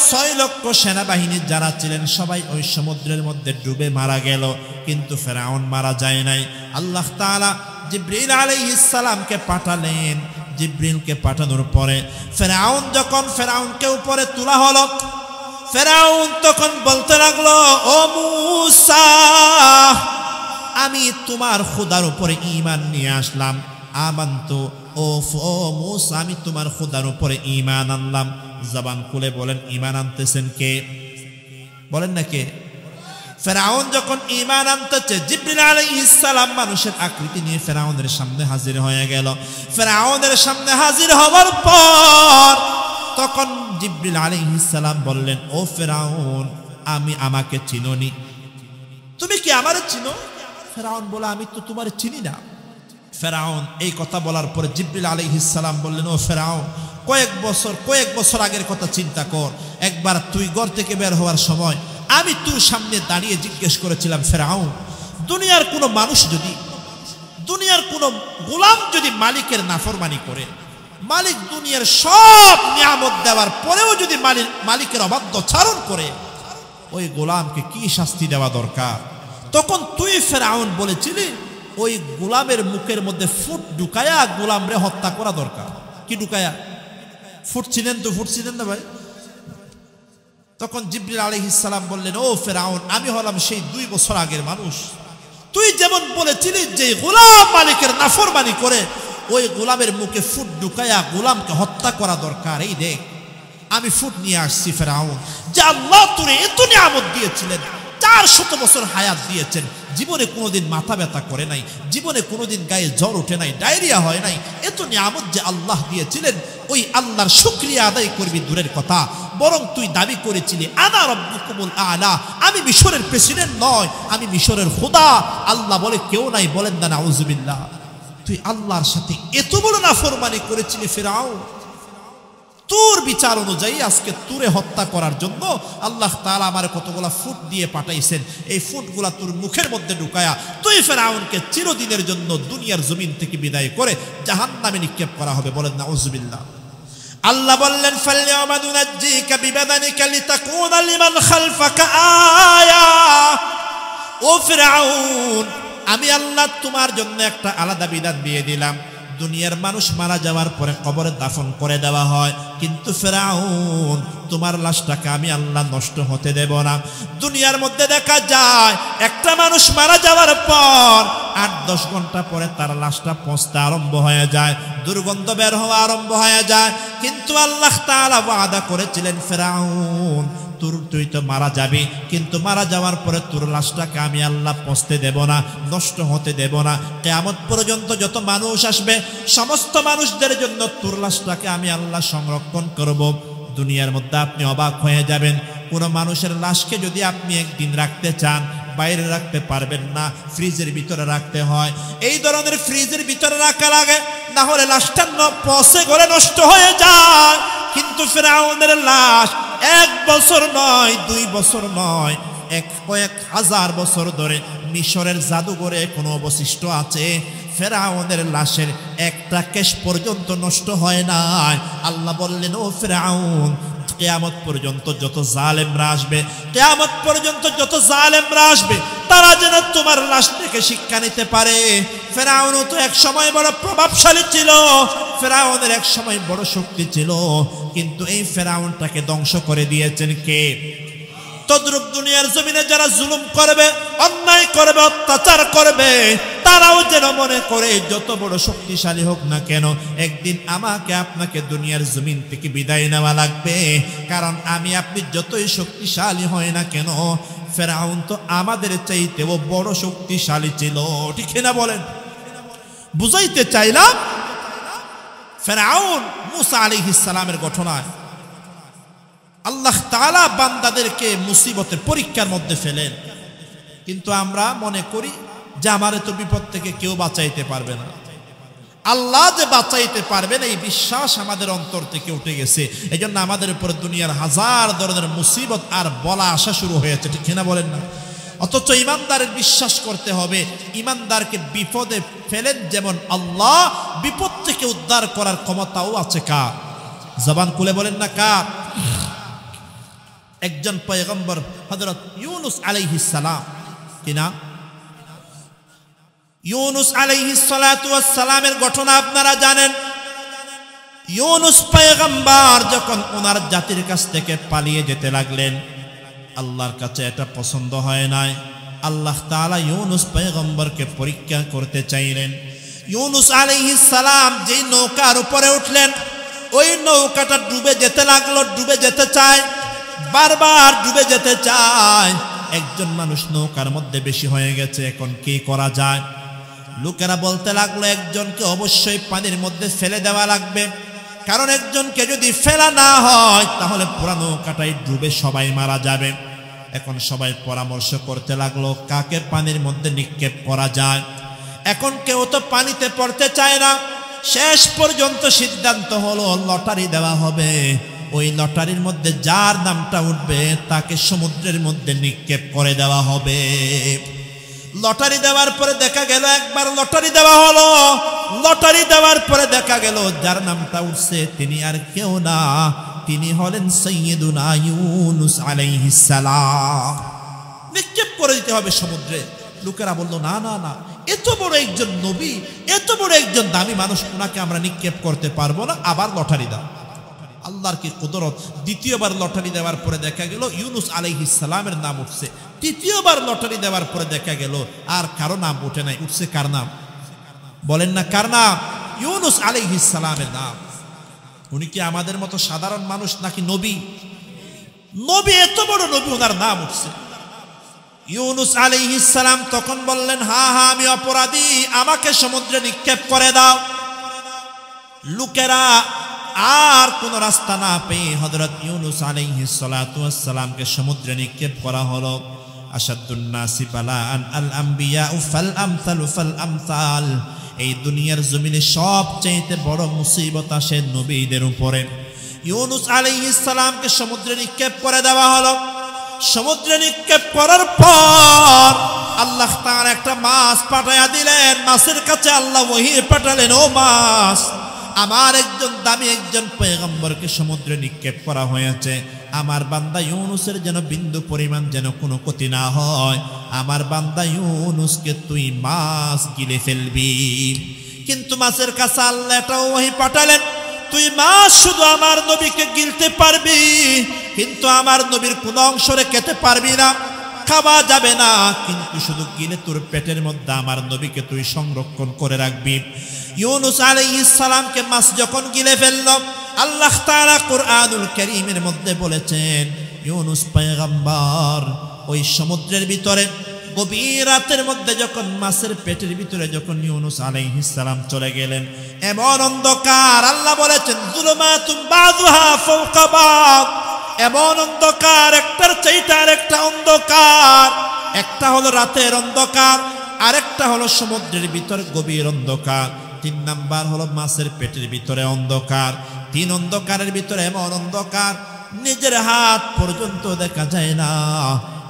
6 লক্ষ সেনাবাহিনী যারা ছিলেন সবাই ওই সমুদ্রের মধ্যে ডুবে মারা গেল, কিন্তু ফেরাউন মারা যায় নাই। আল্লাহ তাআলা জিবরিল আলাইহিস সালামকে পাঠালেন। জিবরিলকে পাঠানোর পরে ফেরাউনকে উপরে তোলা হলো। ফেরাউন তখন বলতে লাগলো, ও মূসা, আমি তোমার খোদার উপরে ঈমান নিয়ে আসলাম। আমান্তু, ও মূসা, আমি তোমার খোদার উপরে ঈমান আনলাম। জবান খুলে বলেন, ঈমান আনতেছেন কে? বলেন না কে? ফেরাউন যখন ঈমান আনতেছে, জিবরিল আলাইহিস সালাম মানুষের আকৃতি নিয়ে ফেরাউনের সামনে হাজির হয়ে গেল। ফেরাউনের সামনে হাজির হওয়ার পর তখন জিবরিল আলাইহিস সালাম বললেন, ও ফেরাউন, আমাকে চিনোনি? তুমি কি আমারে চিনো? ফেরাউন বলে, আমি তো তোমারে চিনি না। ফেরাউন এই কথা বলার পরে জিবরিল আলাইহিস সালাম বললেন, ও ফেরাউন, কয়েক বছর আগের কথা চিন্তা কর। একবার তুই ঘর থেকে বের হওয়ার সময় আমি তোর সামনে দাঁড়িয়ে জিজ্ঞেস করেছিলাম, ফেরাউন, দুনিয়ার কোনো মানুষ যদি, দুনিয়ার কোনো গোলাম যদি মালিকের নাফরমানি করে, মালিক দুনিয়ার সব নিয়ামত দেওয়ার পরেও যদি মালিকের অবাধ্যচারণ করে, ওই গোলামকে কি শাস্তি দেওয়া দরকার? তখন তুই ফেরাউন বলেছিলি, ওই গোলামের মুখের মধ্যে ফুট ঢুকায়া গোলামরে হত্যা করা দরকার। কি ঢুকায়া? ফুট ছিলেন না ভাই? তখন জিবরিল আলাইহিস সালাম বললেন, ও ফেরাউন, আমি হলাম সেই 2 বছর আগের মানুষ। তুই যেমন বলেছিলি যে গোলাম মালিকের নাফরমানি করে, ওই গোলামের মুখে ফুট ঢুকায়া গোলামকে হত্যা করা দরকার। এই দেখ, আমি ফুট নিয়ে আসছি ফেরাউন। যে আল্লাহ তোরে এত নিয়ামত দিয়েছিলেন, 400 বছর হায়াত দিয়েছেন, জীবনে কোনোদিন মাথা ব্যথা করে নাই, জীবনে কোনোদিন গায়ে জ্বর ওঠে নাই, ডায়রিয়া হয় নাই, এত নিয়ামত যে আল্লাহ দিয়েছিলেন, ওই আল্লাহর শুকরিয়া আদায় করবি দূরের কথা, বরং তুই দাবি করেছিলি আনা রব্বুকুমুল আলা, আমি মিশরের প্রেসিডেন্ট নয়, আমি মিশরের খোদা। আল্লাহ বলে কেউ নাই, বলেন না নাউজুবিল্লাহ। তুই আল্লাহর সাথে এত বড় নাফরমানি করেছিলি ফেরাউন। তোর বিচার অনুযায়ী আজকে তুরে হত্যা করার জন্য আল্লাহ তাআলা আমার কতগুলা ফুট দিয়ে পাঠাইছেন। এই ফুটগুলা তোর মুখের মধ্যে ঢুকায়া তুই ফেরাউনকে চিরদিনের জন্য দুনিয়ার জমিন থেকে বিদায় করে জাহান্নামে নিক্ষেপ করা হবে। বলেন নাউজুবিল্লাহ। আল্লাহ বললেন, ফালইয়াউমা নুনাজ্জিকা বিবাদানিকা লিতাকুনা লিমান খালফাকা আয়া। ও ফেরাউন, আমি আল্লাহ তোমার জন্য একটা আলাদা বিধান দিয়ে দিলাম। দুনিয়ার মানুষ মারা যাওয়ার পরে কবরে দাফন করে দেওয়া হয়, কিন্তু ফেরাউন, তোমার লাশটাকে আমি আল্লাহ নষ্ট হতে দেব না। দুনিয়ার মধ্যে দেখা যায় একটা মানুষ মারা যাওয়ার পর 8-10 ঘন্টা পরে তার লাশটা পচতে আরম্ভ হয়ে যায়, দুর্গন্ধ বের হওয়া আরম্ভ হয়ে যায়। কিন্তু আল্লাহ তাআলা ওয়াদা করেছিলেন, ফেরাউন, তুই তো মারা যাবি, কিন্তু মারা যাওয়ার পরে তোর লাশটাকে আমি আল্লাহ পচতে দেব না, নষ্ট হতে দেব না। কিয়ামত পর্যন্ত যত মানুষ আসবে সমস্ত মানুষদের জন্য তোর লাশটাকে আমি আল্লাহ সংরক্ষণ করব। দুনিয়ার মধ্যে আপনি অবাক হয়ে যাবেন, কোনো মানুষের লাশকে যদি আপনি একদিন রাখতে চান, বাইরে রাখতে পারবেন না, ফ্রিজের ভিতরে রাখতে হয়। এই ধরনের ফ্রিজের ভিতরে রাখা লাগে, না হলে লাশটা পচে গলে নষ্ট হয়ে যায়। কিন্তু ফেরাউনের লাশ 1 বছর নয়, 2 বছর নয়, কয়েক হাজার বছর ধরে মিশরের জাদুঘরে এখনো অবশিষ্ট আছে। ফেরাউনের লাশের একটা কেশ পর্যন্ত নষ্ট হয় নাই। আল্লাহ বললেন, ও ফেরাউন, কিয়ামত পর্যন্ত যত জালেমরা আসবে, কিয়ামত পর্যন্ত যত জালেমরা আসবে, তারা যেন তোমার লাশ থেকে শিক্ষা নিতে পারে। ফেরাউনও তো এক সময় বড় প্রভাবশালী ছিল, ফেরাউনের এক সময় বড় শক্তি ছিল, কিন্তু এই ফেরাউনটাকে ধ্বংস করে দিয়েছেন কে? তদ্রুপ দুনিয়ার জমিনে যারা জুলুম করবে, অন্যায় করবে, অত্যাচার করবে, তারাও যেন মনে করে যত বড় শক্তিশালী হোক না কেন, একদিন আমাকে আপনাকে দুনিয়ার জমিন থেকে বিদায় নেওয়া লাগবে। কারণ আমি আপনি যতই শক্তিশালী হয় না কেন, ফেরাউন তো আমাদের চাইতেও বড় শক্তিশালী ছিল। ঠিক না বলেন? বুঝাইতে চাইলাম ফেরাউন মুসা আলাইহিস সালামের ঘটনায় আল্লাহ তাআলা বান্দাদেরকে মুসিবতের পরীক্ষার মধ্যে ফেলেন, কিন্তু আমরা মনে করি যে আমারে তো বিপদ থেকে কেউ বাঁচাইতে পারবে না। আল্লাহ যে বাঁচাইতে পারবেন এই বিশ্বাস আমাদের অন্তর থেকে উঠে গেছে। এই জন্য আমাদের উপর দুনিয়ার হাজার ধরনের মুসিবত আর বলা আসা শুরু হয়েছে। ঠিক না বলেন না? অথচ ইমানদারের বিশ্বাস করতে হবে, ইমানদারকে বিপদে ফেলেন যেমন আল্লাহ, বিপদ থেকে উদ্ধার করার ক্ষমতাও আছে কার? জবান খুলে বলেন না কার? একজন পয়গম্বর হযরত ইউনুস আলাইহিস সালাম, কি নাম? ইউনুস আলাইহিস সালাতু ওয়াস সালামের ঘটনা আপনারা জানেন। ইউনুস পয়গম্বর যখন ওনার জাতির কাছ থেকে পালিয়ে যেতে লাগলেন, আল্লাহর কাছে এটা পছন্দ হয় নাই। আল্লাহ তাআলা ইউনুস পয়গম্বরকে পরীক্ষা করতে চাইলেন। ইউনুস আলাইহিস সালাম যেই নৌকার উপরে উঠলেন, ওই নৌকাটা ডুবে যেতে লাগলো, ডুবে যেতে চায়, বারবার ডুবে যেতে চায়। একজন মানুষ নৌকার মধ্যে বেশি হয়ে গেছে, এখন কি করা যায়? লোকেরা বলতে লাগলো একজনকে অবশ্যই পানির মধ্যে ফেলে দেওয়া লাগবে, কারণ একজনকে যদি ফেলা না হয় তাহলে পুরো নৌকাটাই ডুবে সবাই মারা যাবে। এখন সবাই পরামর্শ করতে লাগলো কাকে পানির মধ্যে নিক্ষেপ করা যায়। এখন কেউ তো পানিতে পড়তে চায় না। শেষ পর্যন্ত সিদ্ধান্ত হলো লটারি দেওয়া হবে। ওই লটারির মধ্যে যার নামটা উঠবে তাকে সমুদ্রের মধ্যে নিক্ষেপ করে দেওয়া হবে। লটারি দেওয়ার পরে দেখা গেল, একবার লটারি দেওয়া হলো, লটারি দেওয়ার পরে দেখা গেল যার নামটা উঠছে তিনি আর কেউ না, তিনি হলেন সাইয়্যিদুনা ইউনুস আলাইহিস সালাম। নিক্ষেপ করে দিতে হবে সমুদ্রে। লোকেরা বলল না না না, এত বড় একজন নবী, এত বড় একজন দামি মানুষ, ওনাকে আমরা নিক্ষেপ করতে পারবো না, আবার লটারি দাও। আল্লাহর কি কুদরত! দ্বিতীয়বার লটারি দেওয়ার পরে দেখা গেল ইউনুস আলাইহিস সালামের নাম উঠছে। তৃতীয়বার লটারি দেওয়ার পরে দেখা গেল আর কারো নাম উঠে নাই। উঠছে কার নাম? বলেন না কার নাম? ইউনুস আলাইহিস সালামের নাম। উনি কি আমাদের মতো সাধারণ মানুষ নাকি নবী? নবী, এত বড় নবী, ওনার নাম উঠছে। ইউনুস আলাইহিস সালাম তখন বললেন, হ্যাঁ হ্যাঁ আমি অপরাধী, আমাকে সমুদ্রে নিক্ষেপ করে দাও। লোকেরা আর কোন রাস্তা না পেয়ে হযরত ইউনুস আলাইহিস সালাতু ওয়াস সালামকে সমুদ্রে নিক্ষেপ করা হলো। আশাদ্দুন নাসি বালাআন আল আম্বিয়া ফাল আমসালু ফাল আমসাল। এই দুনিয়ার জমিনে সবচেয়ে বড় মুসিবত আসে নবীদের উপরে। ইউনুস আলাইহিস সালামকে সমুদ্রে নিক্ষেপ করে দেওয়া হলো। সমুদ্রে নিক্ষেপ করার পর আল্লাহ তাআলা একটা মাছ পাঠায়া দিলেন। মাছের কাছে আল্লাহ ওহী পাঠালেন, ও মাছ, আমার একজন দামি একজন পয়গম্বরকে সমুদ্রে নিক্ষেপ করা হয়েছে, আমার বান্দা ইউনুসের যেন বিন্দু পরিমাণ যেন কোনো ক্ষতি না হয়, আমার বান্দা ইউনুসকে তুই মাছ গিলে ফেলবি। কিন্তু মাছের কাছে আল্লাহ এটাও ওহী পাঠালেন, তুই মাছ শুধু আমার নবীকে গিলতে পারবি, কিন্তু আমার নবীর কোন অংশ খেতে পারবি না, খাওয়া যাবে না, কিন্তু শুধু গিলে তোর পেটের মধ্যে আমার নবীকে তুই সংরক্ষণ করে রাখবি। ইউনুস আলাইহিস সালামকে মাছ যখন গিলে ফেলল, আল্লাহ তাআলা কুরআনুল কারীমের মধ্যে বলেছেন, ইউনুস পয়গম্বর ওই সমুদ্রের ভিতরে গভীর রাতের মধ্যে যখন মাছের পেটের ভিতরে যখন ইউনুস আলাইহিস সালাম চলে গেলেন, এমন অন্ধকার, আল্লাহ বলেছেন যুলুমাতুন বাযুহা ফাওকা বায, এমন অন্ধকার, একটার চাইতে আরেকটা অন্ধকার। একটা হলো রাতের অন্ধকার, আরেকটা হলো সমুদ্রের ভিতরে গভীর অন্ধকার, 3 নাম্বার হলো মাছের পেটের ভিতরে অন্ধকার। 3 অন্ধকারের ভিতরে এমন অন্ধকার নিজের হাত পর্যন্ত দেখা যায় না।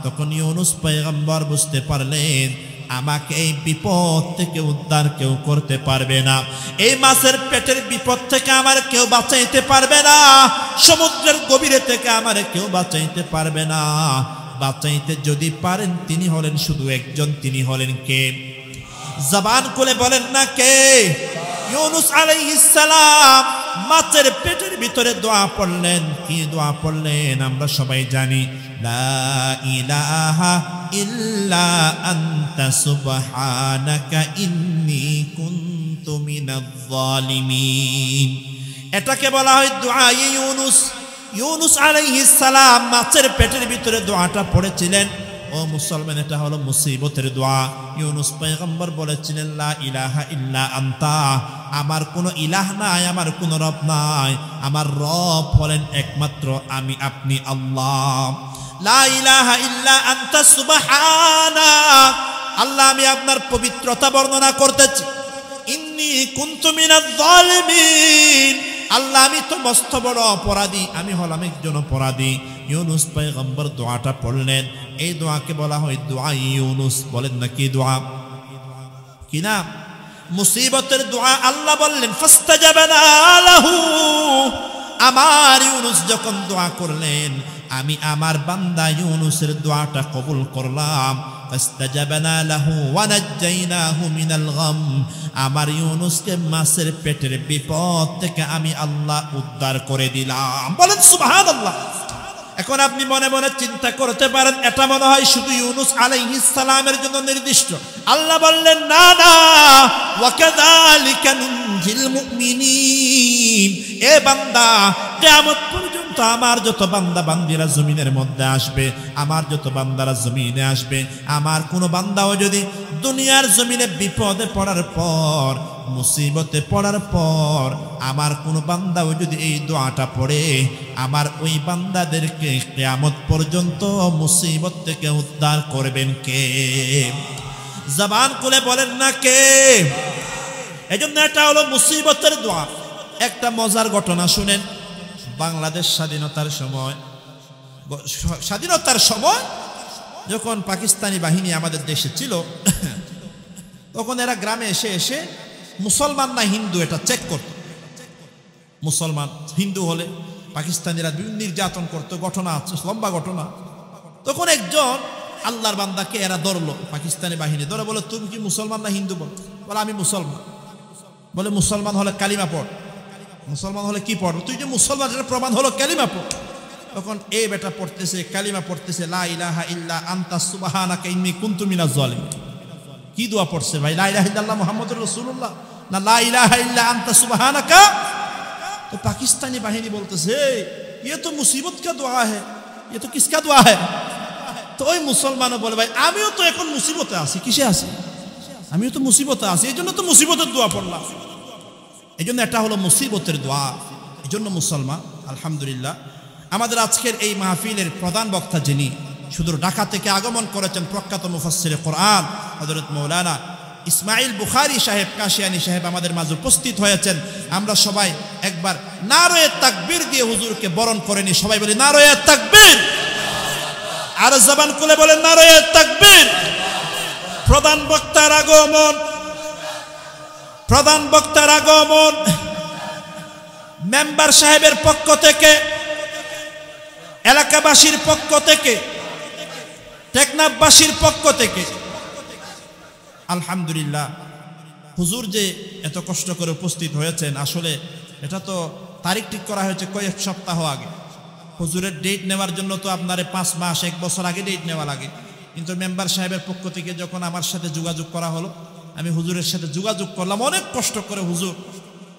তখন ইউনুস পয়গম্বর বুঝতে পারলেন, আমাকে এই বিপদ থেকে উদ্ধার কেউ করতে পারবে না, এই মাছের পেটের বিপদ থেকে আমার কেউ বাঁচাইতে পারবে না, সমুদ্রের গভীরে থেকে আমার কেউ বাঁচাইতে পারবে না। বাঁচাইতে যদি পারেন তিনি হলেন শুধু একজন, তিনি হলেন কে? জবান খুলে বলেন না কে? ইউনুস আলাইহিস সালাম মাছের পেটের ভিতরে দোয়া পড়লেন। কি দোয়া পড়লেন আমরা সবাই জানি, লা ইলাহা ইল্লা আনতা সুবহানাকা ইন্নী কুনতু মিনাজ জালিমিন। এটাকে বলা হয় দুআয়ে ইউনুস। ইউনুস আলাইহিস সালাম মাছের পেটের ভিতরে দোয়াটা পড়েছিলেন। ও মুসলমান, এটা হলো মুসিবতের দোয়া। ইউনুস পয়গম্বর বলেছিলেন, লা ইলাহা ইল্লা আনতা, আমার কোনো ইলাহ নাই, আমার কোনো রব নাই, আমার রব হলেন একমাত্র আমি, আপনি আল্লাহ। লা ইলাহা ইল্লা আনতা সুবহানাক, আল্লাহ আমি আপনার পবিত্রতা বর্ণনা করতেছি। ইন্নী কুনতু মিনাজ জালিমিন, আল্লাহ আমি তো মস্ত বড় অপরাধী, আমি হলাম একজন অপরাধী। ইউনুস পয়গম্বর দোয়াটা পড়লেন। এই দোয়াকে বলা হয় দোয়া ইউনুস। বলেন না কি দোয়া, কি নাম? মুসিবতের দোয়া। আল্লাহ বললেন ফাস্তাজাবনা লাহু, আমার ইউনুস যখন দোয়া করলেন, আমি আমার বান্দা ইউনুসের দোয়াটা কবুল করলাম। ফাস্তাজাবনা লাহু ওয়া নাজ্জাইনাহু মিনাল গাম, আমার ইউনুসকে মাছের পেটের বিপদ থেকে আমি আল্লাহ উদ্ধার করে দিলাম। বলেন সুবহানাল্লাহ। এখন আপনি মনে মনে চিন্তা করতে পারেন, এটা মনে হয় শুধু ইউনুস আলাইহিস সালামের জন্য নির্দিষ্ট। আল্লাহ বললেন না না, ওয়া কাযালিকা নুনজিল মুমিনিন, এ বান্দা কিয়ামত পর্যন্ত আমার যত বান্দা বান্দিরা জমিনের মধ্যে আসবে, আমার যত বান্দারা জমিনে আসবে, আমার কোন বান্দাও যদি দুনিয়ার জমিনে বিপদে পড়ার পর, মুসিবতে পড়ার পর, আমার কোন বান্দাও যদি এই দোয়াটা পড়ে, আমার ওই বান্দাদেরকে কিয়ামত পর্যন্ত মুসিবত থেকে উদ্ধার করবেন কে? জবান খুলে বলেন না কে? এজন্য এটা হলো মুসিবতের দোয়া। একটা মজার ঘটনা শুনেন। বাংলাদেশ স্বাধীনতার সময় যখন পাকিস্তানি বাহিনী আমাদের দেশে ছিল, তখন এরা গ্রামে এসে এসে মুসলমান না হিন্দু এটা চেক করত। মুসলমান হিন্দু হলে পাকিস্তানিরা বিভিন্ন নির্যাতন করতো, ঘটনা আছে, লম্বা ঘটনা। তখন একজন আল্লাহর বান্দাকে এরা ধরলো, পাকিস্তানি বাহিনী ধরে, বলে তুমি কি মুসলমান না হিন্দু? বলে আমি মুসলমান। বলে মুসলমান হলে কালিমা পড়। মুসলমান হলে কি পড়? তুই যে মুসলমান এর প্রমাণ হলো কালিমা পড়। তখন এই বেটা পড়তেছে, কালিমা পড়তেছে, লা ইলাহা ইল্লা আনতা সুবহানাকা ইন্নী কুনতু মিনাজ জালিমিন। কি দোয়া পড়ছে ভাই? লা ইলাহা ইল্লাল্লাহ মুহাম্মাদুর রাসূলুল্লাহ না লা ইলাহা ইল্লা আনতা সুবহানাকা? তো পাকিস্তানি বাহিনী বলতেছে, ये तो मुसीबत का दुआ है, ये तो किसका दुआ है? তো ওই মুসলমানও বলে, ভাই আমিও তো এখন মুসিবতে আছি। কিসে আছি? আমিও তো মুসিবতে আছি, এই জন্য তো মুসিবতের দোয়া পড়লাম। এই জন্য এটা হলো মুসিবতের দোয়া। এই জন্য মুসলমান আলহামদুলিল্লাহ, আমাদের আজকের এই মাহফিলের প্রধান বক্তা যিনি সুদূর ঢাকা থেকে আগমন করেছেন, প্রখ্যাত মুফাসসিরে কোরআন হযরত মাওলানা ইসমাইল বুখারী সাহেব কাশিয়ানী সাহেব আমাদের মাঝে উপস্থিত হয়েছেন। আমরা সবাই একবার নারায়ে তাকবীর দিয়ে হুজুরকে বরণ করে নি। সবাই বলি নারায়ে তাকবীর। আর জবান খুলে বলেন নারায়ে তাকবীর। প্রধান বক্তার আগমন, প্রধান বক্তার আগমন মেম্বার সাহেবের পক্ষ থেকে, এলাকাবাসীর পক্ষ থেকে, টেকনাফবাসীর পক্ষ থেকে আলহামদুলিল্লাহ। হুজুর যে এত কষ্ট করে উপস্থিত হয়েছেন, আসলে এটা তো তারিখ ঠিক করা হয়েছে কয়েক সপ্তাহ আগে। হুজুরের ডেট নেওয়ার জন্য তো আপনার 5 মাস 1 বছর আগে ডেট নেওয়া লাগে। কিন্তু মেম্বার সাহেবের পক্ষ থেকে যখন আমার সাথে যোগাযোগ করা হলো, আমি হুজুরের সাথে যোগাযোগ করলাম। অনেক কষ্ট করে হুজুর,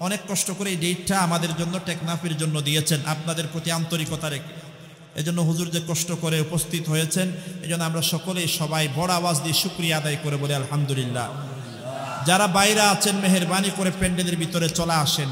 অনেক কষ্ট করে এই ডেটটা আমাদের জন্য, টেকনাফের জন্য দিয়েছেন, আপনাদের প্রতি আন্তরিকতা রেখে। এজন্য হুজুর যে কষ্ট করে উপস্থিত হয়েছেন, এজন্য আমরা সকলেই সবাই বড় আওয়াজ দিয়ে শুকরিয়া আদায় করে বলি আলহামদুলিল্লাহ। যারা বাইরে আছেন মেহেরবানি করে প্যান্ডেলের ভিতরে চলে আসেন।